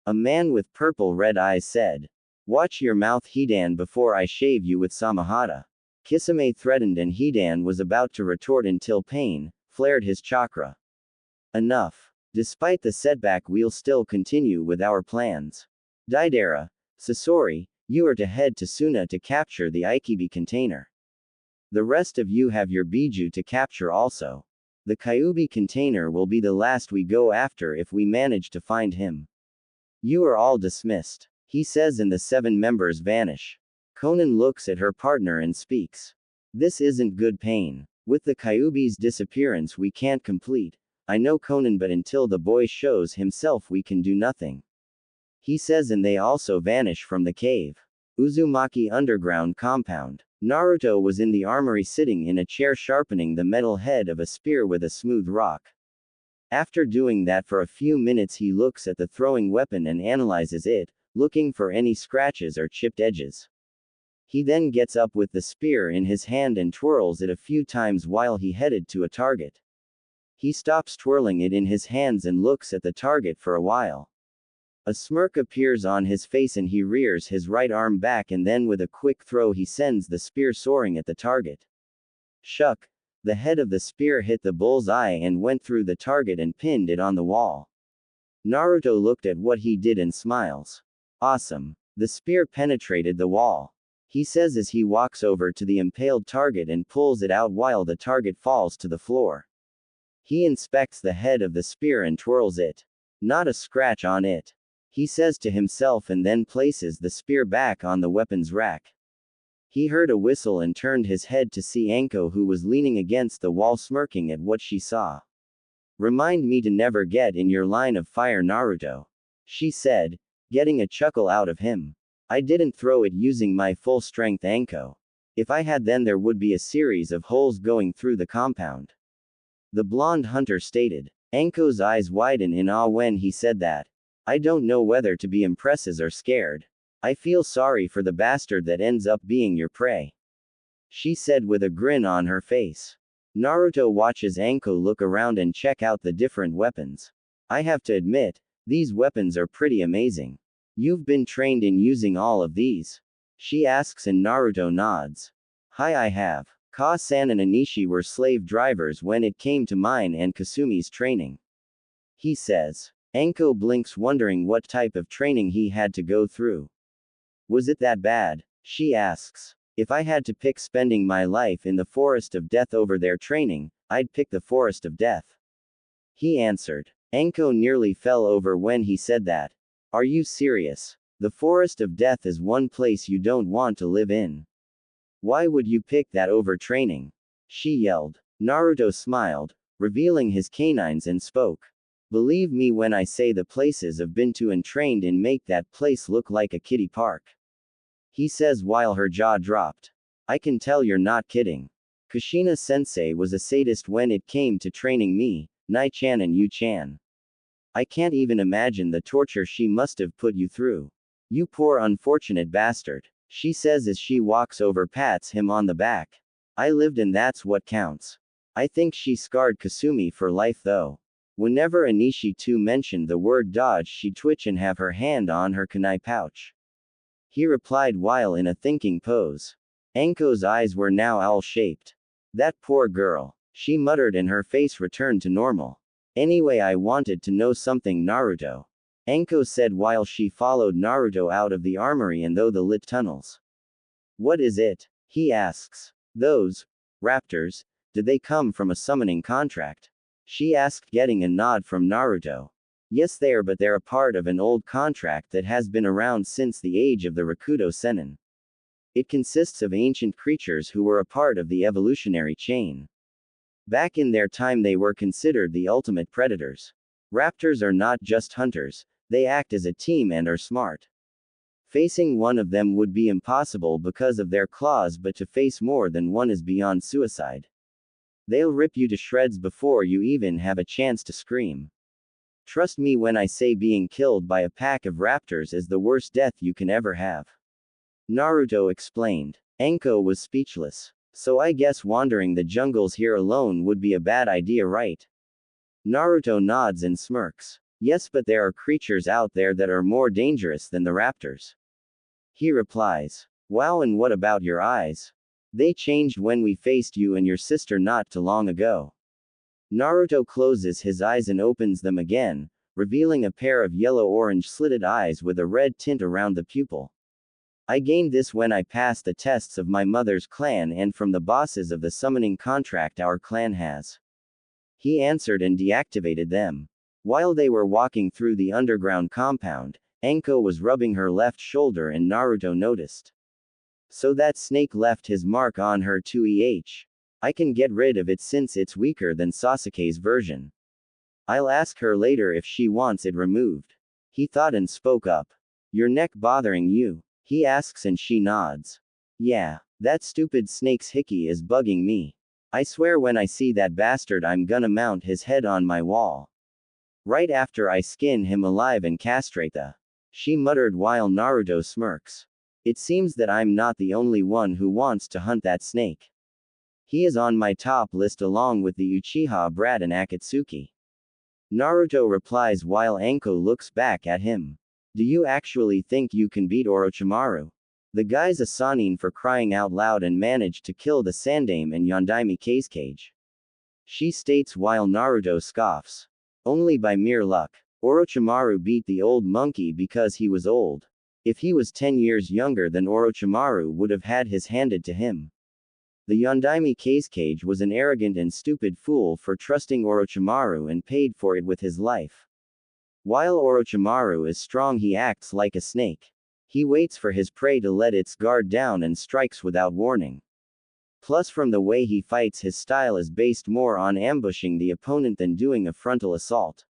A man with purple-red eyes said. Watch your mouth, Hidan, before I shave you with Samahata. Kisame threatened, and Hidan was about to retort until Pain flared his chakra. Enough. Despite the setback, we'll still continue with our plans. Deidara, Sasori, you are to head to Suna to capture the Ikibi container. The rest of you have your Biju to capture also. The Kyuubi container will be the last we go after if we manage to find him. You are all dismissed, he says, and the 7 members vanish. Konan looks at her partner and speaks. This isn't good, Pain. With the Kyuubi's disappearance we can't complete. I know, Konan, but until the boy shows himself we can do nothing. He says, and they also vanish from the cave. Uzumaki underground compound. Naruto was in the armory sitting in a chair sharpening the metal head of a spear with a smooth rock. After doing that for a few minutes he looks at the throwing weapon and analyzes it, looking for any scratches or chipped edges. He then gets up with the spear in his hand and twirls it a few times while he headed to a target. He stops twirling it in his hands and looks at the target for a while. A smirk appears on his face and he rears his right arm back, and then with a quick throw he sends the spear soaring at the target. Shuck! The head of the spear hit the bull's eye and went through the target and pinned it on the wall. Naruto looked at what he did and smiles. Awesome! The spear penetrated the wall. He says as he walks over to the impaled target and pulls it out while the target falls to the floor. He inspects the head of the spear and twirls it. Not a scratch on it. He says to himself and then places the spear back on the weapons rack. He heard a whistle and turned his head to see Anko, who was leaning against the wall smirking at what she saw. Remind me to never get in your line of fire, Naruto. She said, getting a chuckle out of him. I didn't throw it using my full strength, Anko. If I had, then there would be a series of holes going through the compound. The blonde hunter stated. Anko's eyes widen in awe when he said that. I don't know whether to be impressed or scared. I feel sorry for the bastard that ends up being your prey. She said with a grin on her face. Naruto watches Anko look around and check out the different weapons. I have to admit, these weapons are pretty amazing. You've been trained in using all of these? She asks and Naruto nods. Hi, I have. Ka-san and Anishi were slave drivers when it came to mine and Kasumi's training. He says. Anko blinks, wondering what type of training he had to go through. Was it that bad? She asks. If I had to pick spending my life in the forest of death over their training, I'd pick the forest of death. He answered. Anko nearly fell over when he said that. Are you serious? The forest of death is one place you don't want to live in. Why would you pick that over training? She yelled. Naruto smiled, revealing his canines, and spoke. Believe me when I say the places I've been to and trained in make that place look like a kiddie park. He says while her jaw dropped. I can tell you're not kidding. Kushina sensei was a sadist when it came to training me, Nai-chan and Yu-chan. I can't even imagine the torture she must have put you through. You poor unfortunate bastard, she says as she walks over pats him on the back. I lived and that's what counts. I think she scarred Kasumi for life though. Whenever Anishi 2 mentioned the word dodge she'd twitch and have her hand on her kunai pouch. He replied while in a thinking pose. Anko's eyes were now owl-shaped. That poor girl, she muttered and her face returned to normal. Anyway, I wanted to know something, Naruto. Anko said while she followed Naruto out of the armory and through the lit tunnels. What is it? He asks. Those raptors, did they come from a summoning contract? She asked, getting a nod from Naruto. Yes, they are, but they're a part of an old contract that has been around since the age of the Rakudo Sennin. It consists of ancient creatures who were a part of the evolutionary chain. Back in their time, they were considered the ultimate predators. Raptors are not just hunters, they act as a team and are smart. Facing one of them would be impossible because of their claws, but to face more than one is beyond suicide. They'll rip you to shreds before you even have a chance to scream. Trust me when I say being killed by a pack of raptors is the worst death you can ever have. Naruto explained. Anko was speechless. So I guess wandering the jungles here alone would be a bad idea, right? Naruto nods and smirks. Yes, but there are creatures out there that are more dangerous than the raptors. He replies. Wow, and what about your eyes? They changed when we faced you and your sister not too long ago. Naruto closes his eyes and opens them again, revealing a pair of yellow-orange slitted eyes with a red tint around the pupil. I gained this when I passed the tests of my mother's clan and from the bosses of the summoning contract our clan has. He answered and deactivated them. While they were walking through the underground compound, Anko was rubbing her left shoulder and Naruto noticed. So that snake left his mark on her too. I can get rid of it since it's weaker than Sasuke's version. I'll ask her later if she wants it removed. He thought and spoke up. Your neck bothering you? He asks and she nods. Yeah, that stupid snake's hickey is bugging me. I swear when I see that bastard I'm gonna mount his head on my wall. Right after I skin him alive and castrate the. She muttered while Naruto smirks. It seems that I'm not the only one who wants to hunt that snake. He is on my top list along with the Uchiha brat and Akatsuki. Naruto replies while Anko looks back at him. Do you actually think you can beat Orochimaru? The guy's a Sannin for crying out loud and managed to kill the Sandaime and Yondaime Kazekage. She states while Naruto scoffs. Only by mere luck. Orochimaru beat the old monkey because he was old. If he was 10 years younger than Orochimaru would have had his handed to him. The Yondaime Kazekage was an arrogant and stupid fool for trusting Orochimaru and paid for it with his life. While Orochimaru is strong, he acts like a snake. He waits for his prey to let its guard down and strikes without warning. Plus, from the way he fights, his style is based more on ambushing the opponent than doing a frontal assault.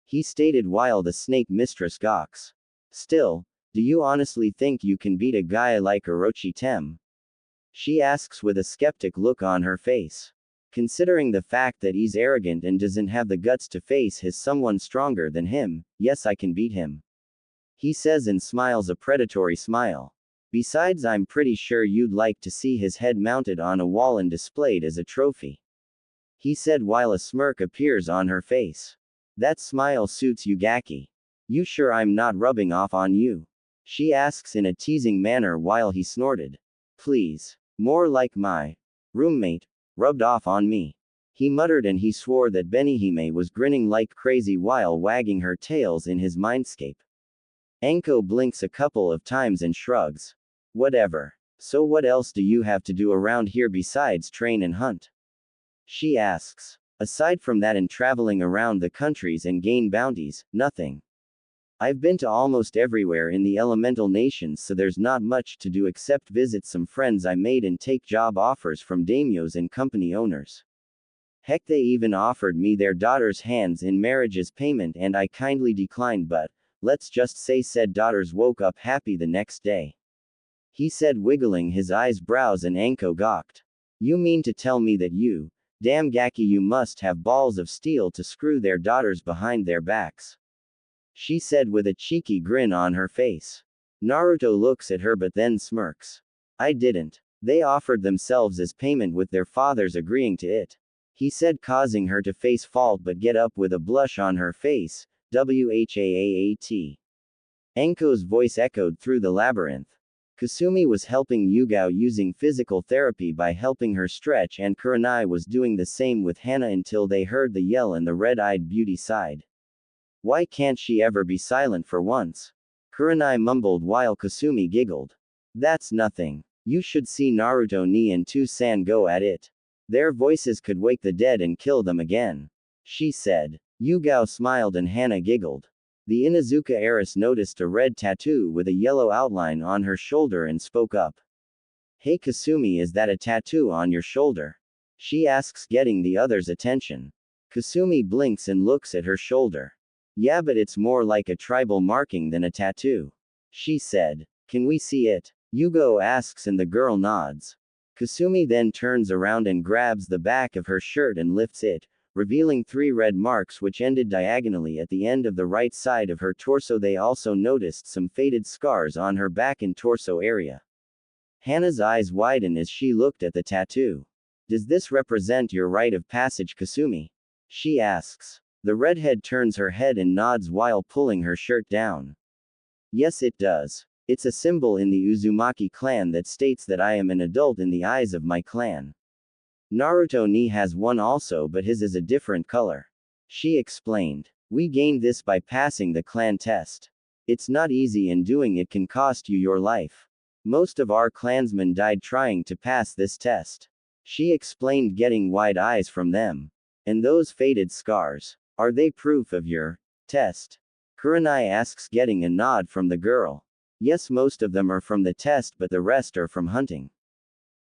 He stated while the snake mistress gawks. Still, do you honestly think you can beat a guy like Orochi Tem? She asks with a skeptic look on her face. Considering the fact that he's arrogant and doesn't have the guts to face his someone stronger than him, yes, I can beat him. He says and smiles a predatory smile. Besides, I'm pretty sure you'd like to see his head mounted on a wall and displayed as a trophy. He said while a smirk appears on her face. That smile suits you, Gaki. You sure I'm not rubbing off on you? She asks in a teasing manner while he snorted. Please. More like my roommate rubbed off on me. He muttered and he swore that Benihime was grinning like crazy while wagging her tails in his mindscape. Anko blinks a couple of times and shrugs. Whatever. So what else do you have to do around here besides train and hunt? She asks. Aside from that and traveling around the countries and gain bounties, nothing. I've been to almost everywhere in the elemental nations, so there's not much to do except visit some friends I made and take job offers from daimyos and company owners. Heck, they even offered me their daughters' hands in marriage as payment and I kindly declined, but, let's just say said daughters woke up happy the next day. He said wiggling his eyebrows and Anko gawked. You mean to tell me that you, damn Gaki, you must have balls of steel to screw their daughters behind their backs? She said with a cheeky grin on her face. Naruto looks at her but then smirks. I didn't. They offered themselves as payment with their fathers agreeing to it. He said, causing her to face fault but get up with a blush on her face. WHAAAT. Enko's voice echoed through the labyrinth. Kasumi was helping Yugao using physical therapy by helping her stretch, and Kurenai was doing the same with Hana until they heard the yell and the red-eyed beauty sighed. Why can't she ever be silent for once? Kurenai mumbled while Kasumi giggled. That's nothing. You should see Naruto ni and Tu-san go at it. Their voices could wake the dead and kill them again. She said. Yugao smiled and Hana giggled. The Inuzuka heiress noticed a red tattoo with a yellow outline on her shoulder and spoke up. Hey Kasumi, is that a tattoo on your shoulder? She asks, getting the others' attention. Kasumi blinks and looks at her shoulder. Yeah, but it's more like a tribal marking than a tattoo. She said. Can we see it? Yugao asks and the girl nods. Kasumi then turns around and grabs the back of her shirt and lifts it, revealing 3 red marks which ended diagonally at the end of the right side of her torso. They also noticed some faded scars on her back and torso area. Hana's eyes widen as she looked at the tattoo. Does this represent your rite of passage, Kasumi? She asks. The redhead turns her head and nods while pulling her shirt down. Yes, it does. It's a symbol in the Uzumaki clan that states that I am an adult in the eyes of my clan. Naruto ni has one also, but his is a different color. She explained. We gained this by passing the clan test. It's not easy and doing it can cost you your life. Most of our clansmen died trying to pass this test. She explained, getting wide eyes from them. And those faded scars, are they proof of your test? Kurenai asks, getting a nod from the girl. Yes, most of them are from the test, but the rest are from hunting.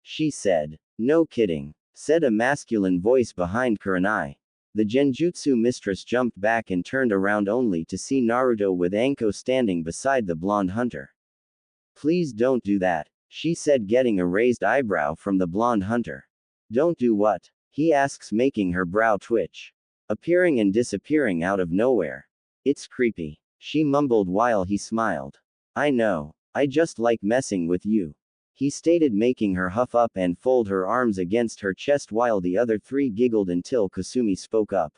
She said. No kidding, said a masculine voice behind Kurenai. The Genjutsu mistress jumped back and turned around only to see Naruto with Anko standing beside the blonde hunter. Please don't do that, she said, getting a raised eyebrow from the blonde hunter. Don't do what? He asks, making her brow twitch. Appearing and disappearing out of nowhere. It's creepy, she mumbled while he smiled. I know, I just like messing with you, he stated, making her huff up and fold her arms against her chest while the other 3 giggled until Kasumi spoke up.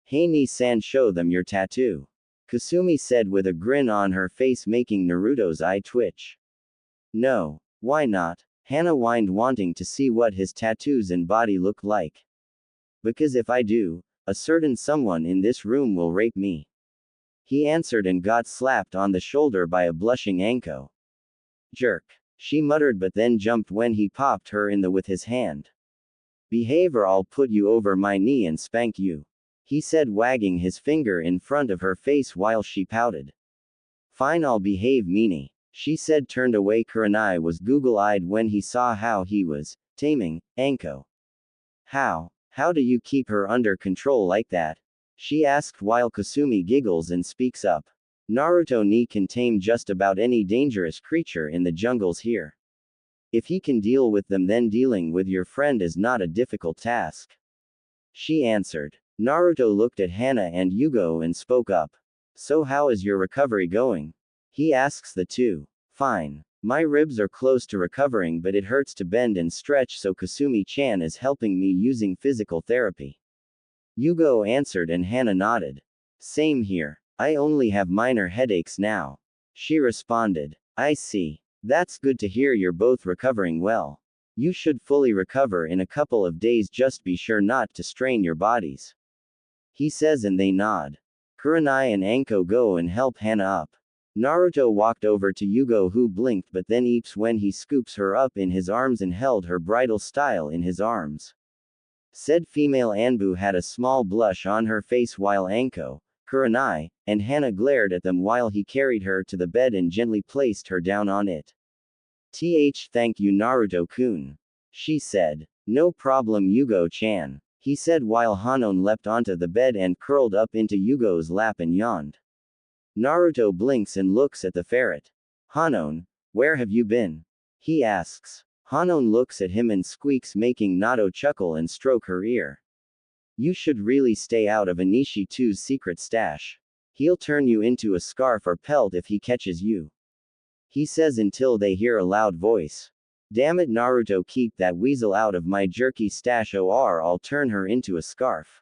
Hey ni-san, show them your tattoo, Kasumi said with a grin on her face, making Naruto's eye twitch. No, why not? Hana whined, wanting to see what his tattoos and body look like. Because if I do, a certain someone in this room will rape me, he answered and got slapped on the shoulder by a blushing Anko. Jerk, she muttered, but then jumped when he popped her in the with his hand. Behave or I'll put you over my knee and spank you, he said, wagging his finger in front of her face while she pouted. Fine, I'll behave, meanie, she said, turned away. Kurenai was goggle-eyed when he saw how he was taming Anko. How do you keep her under control like that? She asked while Kasumi giggles and speaks up. Naruto ni can tame just about any dangerous creature in the jungles here. If he can deal with them, then dealing with your friend is not a difficult task, she answered. Naruto looked at Hana and Yugao and spoke up. So how is your recovery going? He asks the two. Fine. My ribs are close to recovering, but it hurts to bend and stretch, so Kasumi-chan is helping me using physical therapy, Yugao answered, and Hana nodded. Same here. I only have minor headaches now, she responded. I see. That's good to hear you're both recovering well. You should fully recover in a couple of days, just be sure not to strain your bodies, he says, and they nod. Kurenai and Anko go and help Hana up. Naruto walked over to Yugao, who blinked but then eeps when he scoops her up in his arms and held her bridal style in his arms. Said female Anbu had a small blush on her face while Anko, Kurenai, and Hana glared at them while he carried her to the bed and gently placed her down on it. Thank you, Naruto-kun, she said. No problem, Yugao-chan, he said while Hanon leapt onto the bed and curled up into Yugo's lap and yawned. Naruto blinks and looks at the ferret. Hanon, where have you been? He asks. Hanon looks at him and squeaks, making Nato chuckle and stroke her ear. You should really stay out of Anishi 2's secret stash. He'll turn you into a scarf or pelt if he catches you. he says until they hear a loud voice. Damn it, Naruto, keep that weasel out of my jerky stash or I'll turn her into a scarf.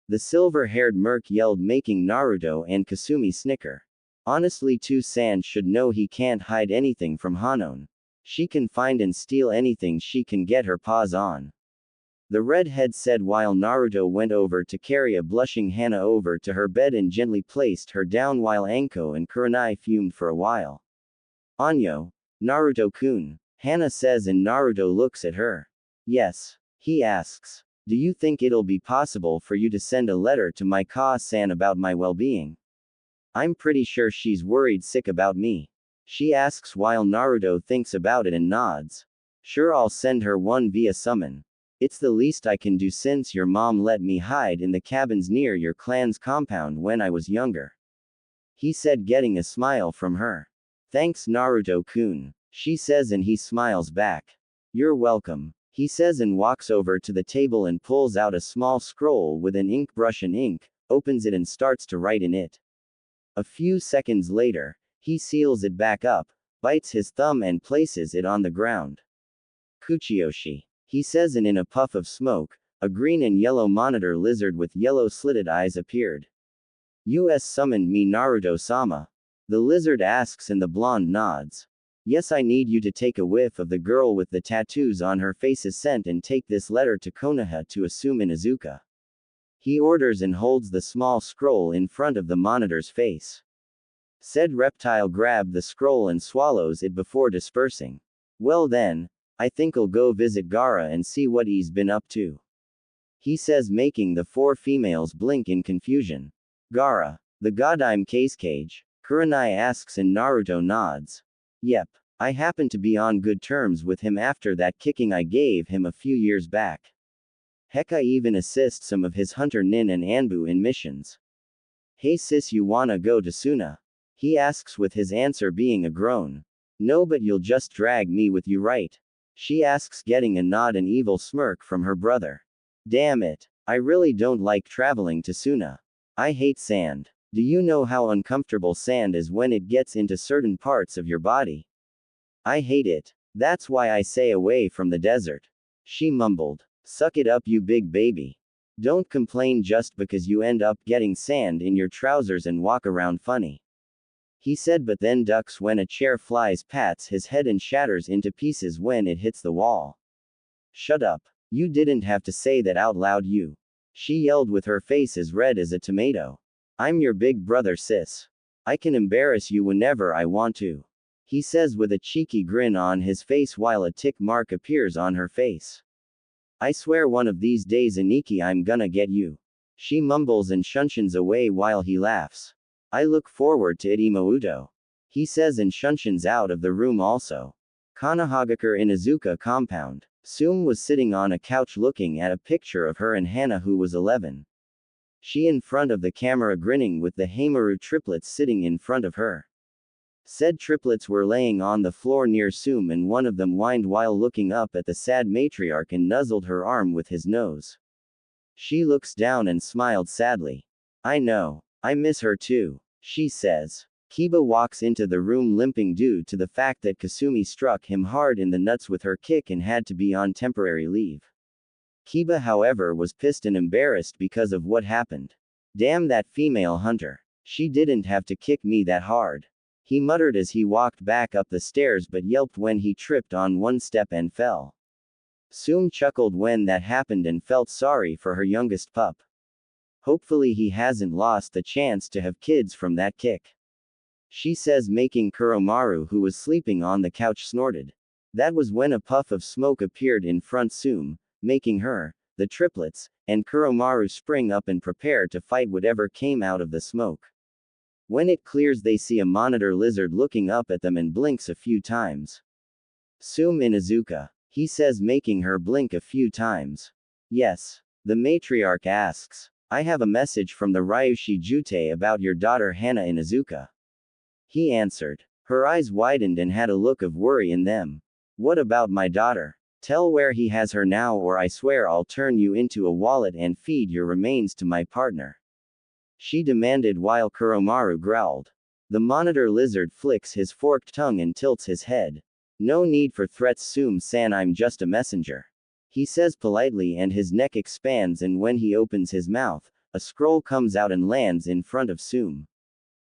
The silver-haired merc yelled, making Naruto and Kasumi snicker. Honestly, Sand should know he can't hide anything from Hanon. She can find and steal anything she can get her paws on. The redhead said while Naruto went over to carry a blushing Hana over to her bed and gently placed her down while Anko and Kurenai fumed for a while. Anyo, Naruto-kun, Hana says, and Naruto looks at her. Yes. He asks. Do you think it'll be possible for you to send a letter to my Ka-san about my well-being? I'm pretty sure she's worried sick about me. She asks while Naruto thinks about it and nods. Sure, I'll send her one via summon. It's the least I can do since your mom let me hide in the cabins near your clan's compound when I was younger. He said, getting a smile from her. Thanks, Naruto-kun, she says, and he smiles back. You're welcome, he says, and walks over to the table and pulls out a small scroll with an ink brush and ink, opens it and starts to write in it. A few seconds later, he seals it back up, bites his thumb and places it on the ground. Kuchiyoshi, he says, and in a puff of smoke, a green and yellow monitor lizard with yellow slitted eyes appeared. US summoned me, Naruto-sama. The lizard asks and the blonde nods. Yes, I need you to take a whiff of the girl with the tattoos on her face's scent and take this letter to Konoha to assume in Izuka. He orders and holds the small scroll in front of the monitor's face. Said reptile grabbed the scroll and swallows it before dispersing. Well then, I think I'll go visit Gaara and see what he's been up to. He says, making the four females blink in confusion. Gaara, the Godime cage. Kurenai asks and Naruto nods. Yep, I happen to be on good terms with him after that kicking I gave him a few years back. Heck, I even assist some of his hunter Nin and Anbu in missions. Hey sis, you wanna go to Suna? He asks, with his answer being a groan. No, but you'll just drag me with you, right? She asks, getting a nod and evil smirk from her brother. Damn it, I really don't like traveling to Suna. I hate sand. Do you know how uncomfortable sand is when it gets into certain parts of your body? I hate it. That's why I stay away from the desert. She mumbled. Suck it up, you big baby. Don't complain just because you end up getting sand in your trousers and walk around funny. He said, but then ducks when a chair flies past his head and shatters into pieces when it hits the wall. Shut up. You didn't have to say that out loud, you. She yelled with her face as red as a tomato. I'm your big brother, sis. I can embarrass you whenever I want to. He says with a cheeky grin on his face while a tick mark appears on her face. I swear one of these days, Aniki, I'm gonna get you. She mumbles and shunshuns away while he laughs. I look forward to it, Imouto. He says and shunshuns out of the room also. Konohagakure in Izuka compound. Sum was sitting on a couch looking at a picture of her and Hana, who was 11. She in front of the camera grinning with the Heimaru triplets sitting in front of her. Said triplets were laying on the floor near Sum, and one of them whined while looking up at the sad matriarch and nuzzled her arm with his nose. She looks down and smiled sadly. I know. I miss her too, she says. Kiba walks into the room limping due to the fact that Kasumi struck him hard in the nuts with her kick and had to be on temporary leave. Kiba, however, was pissed and embarrassed because of what happened. Damn that female hunter. She didn't have to kick me that hard. He muttered as he walked back up the stairs, but yelped when he tripped on one step and fell. Sum chuckled when that happened and felt sorry for her youngest pup. Hopefully he hasn't lost the chance to have kids from that kick. She says, making Kuromaru, who was sleeping on the couch, snorted. That was when a puff of smoke appeared in front Sum, making her, the triplets, and Kuromaru spring up and prepare to fight whatever came out of the smoke. When it clears, they see a monitor lizard looking up at them and blinks a few times. Sum in Izuka, he says, making her blink a few times. Yes. The matriarch asks. I have a message from the Ryushi Jute about your daughter Hana in Izuka. He answered. Her eyes widened and had a look of worry in them. What about my daughter? Tell where he has her now, or I swear I'll turn you into a wallet and feed your remains to my partner. She demanded while Kuromaru growled. The monitor lizard flicks his forked tongue and tilts his head. No need for threats, Sum-san, I'm just a messenger. He says politely, and his neck expands, and when he opens his mouth, a scroll comes out and lands in front of Sum.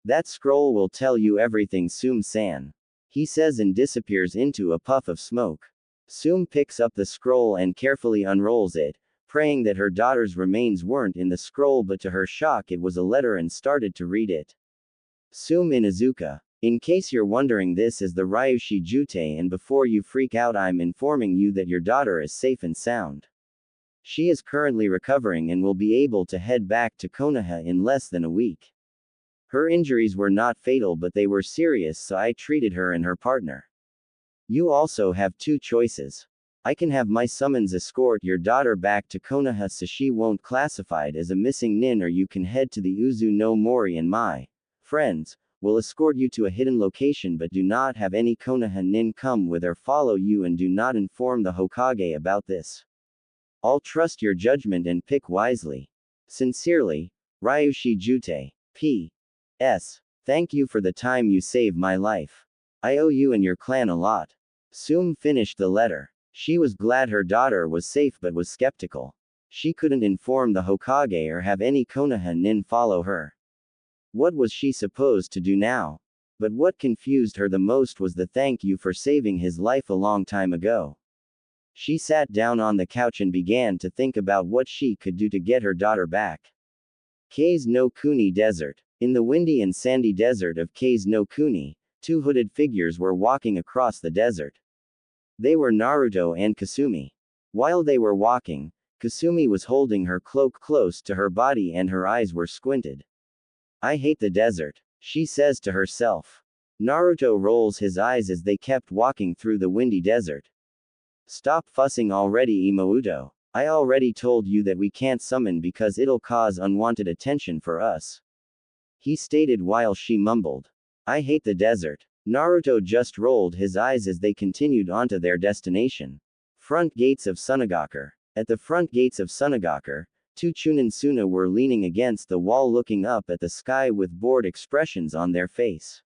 That scroll will tell you everything, Sum-san. He says and disappears into a puff of smoke. Sum picks up the scroll and carefully unrolls it, praying that her daughter's remains weren't in the scroll, but to her shock it was a letter, and started to read it. Sum Inuzuka. In case you're wondering, this is the Ryushi Jute, and before you freak out, I'm informing you that your daughter is safe and sound. She is currently recovering and will be able to head back to Konoha in less than a week. Her injuries were not fatal, but they were serious, so I treated her and her partner. You also have two choices. I can have my summons escort your daughter back to Konoha so she won't classified as a missing nin, or you can head to the Uzu no Mori and my friends will escort you to a hidden location, but do not have any Konoha nin come with or follow you, and do not inform the Hokage about this. I'll trust your judgment and pick wisely. Sincerely, Ryushi Jute. P.S. Thank you for the time you saved my life. I owe you and your clan a lot. Sum finished the letter. She was glad her daughter was safe, but was skeptical. She couldn't inform the Hokage or have any Konoha nin follow her. What was she supposed to do now? But what confused her the most was the thank you for saving his life a long time ago. She sat down on the couch and began to think about what she could do to get her daughter back. Kase no Kuni Desert. In the windy and sandy desert of Kase no Kuni, two hooded figures were walking across the desert. They were Naruto and Kasumi. While they were walking, Kasumi was holding her cloak close to her body and her eyes were squinted. I hate the desert, she says to herself. Naruto rolls his eyes as they kept walking through the windy desert. Stop fussing already, Imouto. I already told you that we can't summon because it'll cause unwanted attention for us. He stated while she mumbled. I hate the desert. Naruto just rolled his eyes as they continued onto their destination. Front gates of Sunagakur. At the front gates of Sunagakur, two Chunin Suna were leaning against the wall looking up at the sky with bored expressions on their face.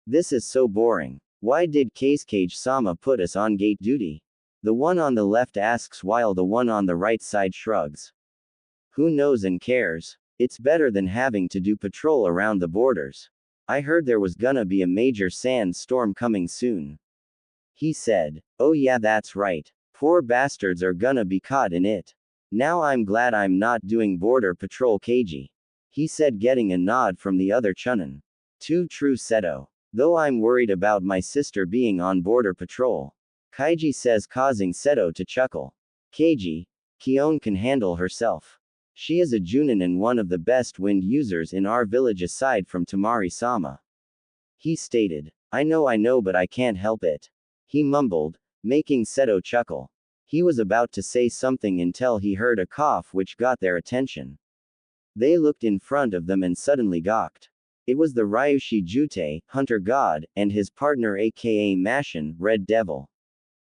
This is so boring. Why did Kazekage-sama put us on gate duty? The one on the left asks while the one on the right side shrugs. Who knows and cares? It's better than having to do patrol around the borders. I heard there was gonna be a major sandstorm coming soon. He said. Oh yeah, that's right. Poor bastards are gonna be caught in it. Now I'm glad I'm not doing border patrol, Keiji. He said, getting a nod from the other Chunin. Too true, Seto. Though I'm worried about my sister being on border patrol. Kaiji says, causing Seto to chuckle. Keiji, Kion can handle herself. She is a Junin and one of the best wind users in our village aside from Tamari-sama. He stated. I know, but I can't help it. He mumbled, making Seto chuckle. He was about to say something until he heard a cough which got their attention. They looked in front of them and suddenly gawked. It was the Ryushi Jute, Hunter God, and his partner aka Mashin, Red Devil.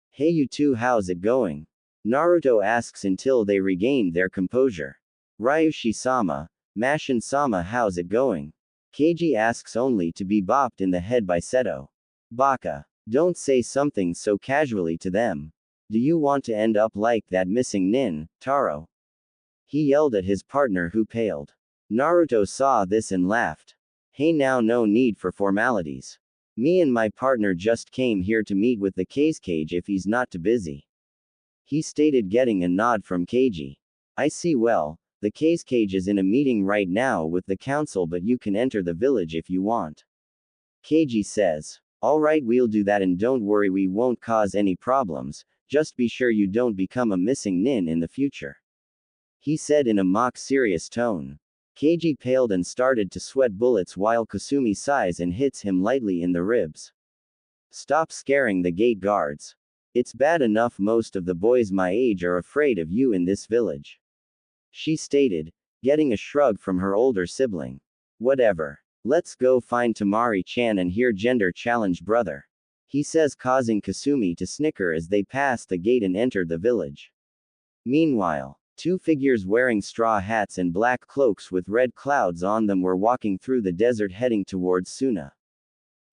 Hey you two, how's it going? Naruto asks until they regained their composure. Ryushi-sama, Mashin-sama, how's it going? Keiji asks only to be bopped in the head by Seto. Baka. Don't say something so casually to them. Do you want to end up like that missing nin, Taro? He yelled at his partner who paled. Naruto saw this and laughed. Hey now, no need for formalities. Me and my partner just came here to meet with the Kazekage if he's not too busy. He stated, getting a nod from Keiji. I see, well, the Kazekage is in a meeting right now with the council, but you can enter the village if you want. Keiji says. Alright, we'll do that, and don't worry, we won't cause any problems, just be sure you don't become a missing nin in the future. He said in a mock serious tone. Keiji paled and started to sweat bullets while Kasumi sighs and hits him lightly in the ribs. Stop scaring the gate guards. It's bad enough most of the boys my age are afraid of you in this village. She stated, getting a shrug from her older sibling. Whatever. Let's go find Tamari-chan and hear gender challenge brother. He says, causing Kasumi to snicker as they pass the gate and enter the village. Meanwhile, Two figures wearing straw hats and black cloaks with red clouds on them were walking through the desert heading towards Suna.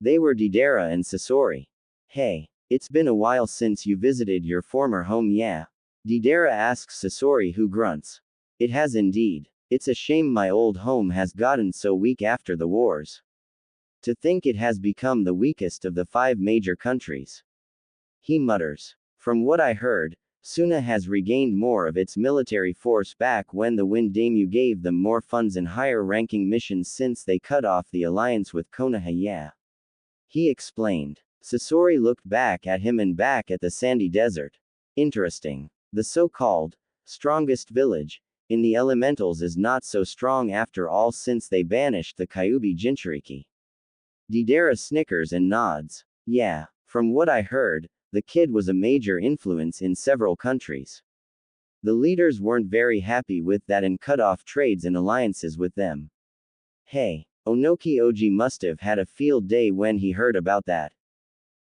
They were Deidara and Sasori. Hey, it's been a while since you visited your former home, yeah? Deidara asks Sasori, who grunts. It has indeed. It's a shame my old home has gotten so weak after the wars. To think it has become the weakest of the 5 major countries. He mutters. From what I heard, Suna has regained more of its military force back when the Wind Daimyo gave them more funds and higher-ranking missions since they cut off the alliance with Konoha, yeah. He explained. Sasori looked back at him and back at the sandy desert. Interesting. The so-called strongest village in the elementals is not so strong after all since they banished the Kyuubi Jinchuriki. Deidara snickers and nods. Yeah, from what I heard, the kid was a major influence in several countries. The leaders weren't very happy with that and cut off trades and alliances with them. Hey, Onoki Oji must have had a field day when he heard about that.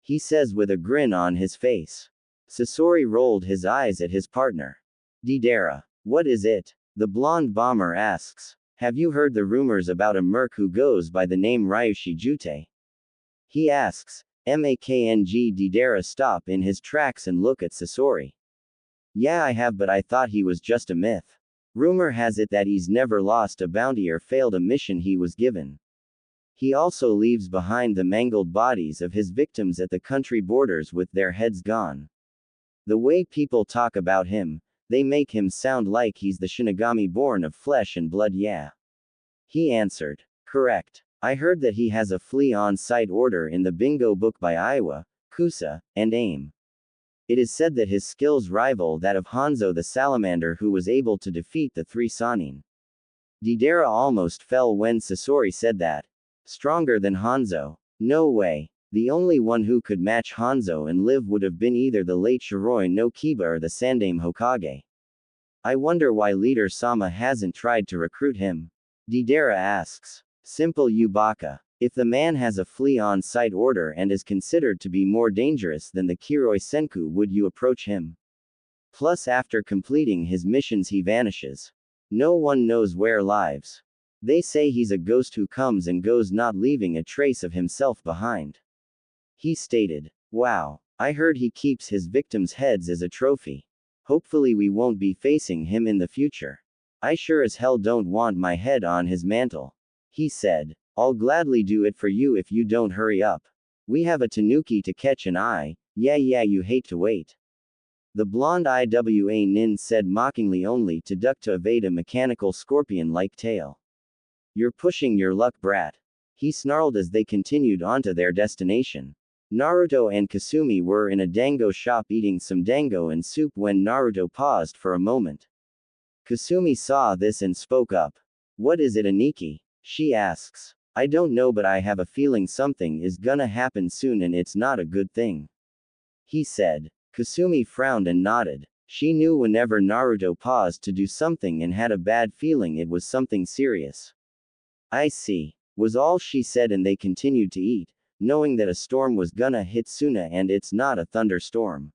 He says with a grin on his face. Sasori rolled his eyes at his partner. Deidara, what is it? The blonde bomber asks. Have you heard the rumors about a merc who goes by the name Ryushi Jute? He asks. Makng Deidara stop in his tracks and look at Sasori. Yeah, I have, but I thought he was just a myth. Rumor has it that he's never lost a bounty or failed a mission he was given. He also leaves behind the mangled bodies of his victims at the country borders with their heads gone. The way people talk about him, they make him sound like he's the Shinigami born of flesh and blood, yeah. He answered. Correct. I heard that he has a flea on-site order in the bingo book by Aiwa, Kusa, and AIM. It is said that his skills rival that of Hanzo the Salamander, who was able to defeat the 3 Sannin. Deidara almost fell when Sasori said that. Stronger than Hanzo? No way. The only one who could match Hanzo and live would have been either the late Shiroi no Kiba or the Sandaime Hokage. I wonder why Leader Sama hasn't tried to recruit him. Deidara asks. Simple Yubaka. If the man has a flea on-site order and is considered to be more dangerous than the Kiroi Senku, would you approach him? Plus, after completing his missions he vanishes. No one knows where lives. They say he's a ghost who comes and goes, not leaving a trace of himself behind. He stated. Wow. I heard he keeps his victims' heads as a trophy. Hopefully we won't be facing him in the future. I sure as hell don't want my head on his mantle. He said. I'll gladly do it for you if you don't hurry up. We have a tanuki to catch an eye, yeah you hate to wait. The blonde Iwa Nin said mockingly, only to duck to evade a mechanical scorpion-like tail. You're pushing your luck, brat. He snarled as they continued on to their destination. Naruto and Kasumi were in a dango shop eating some dango and soup when Naruto paused for a moment. Kasumi saw this and spoke up. What is it, Aniki? She asks. I don't know, but I have a feeling something is gonna happen soon and it's not a good thing. He said. Kasumi frowned and nodded. She knew whenever Naruto paused to do something and had a bad feeling it was something serious. I see, was all she said, and they continued to eat, knowing that a storm was gonna hit Suna and it's not a thunderstorm.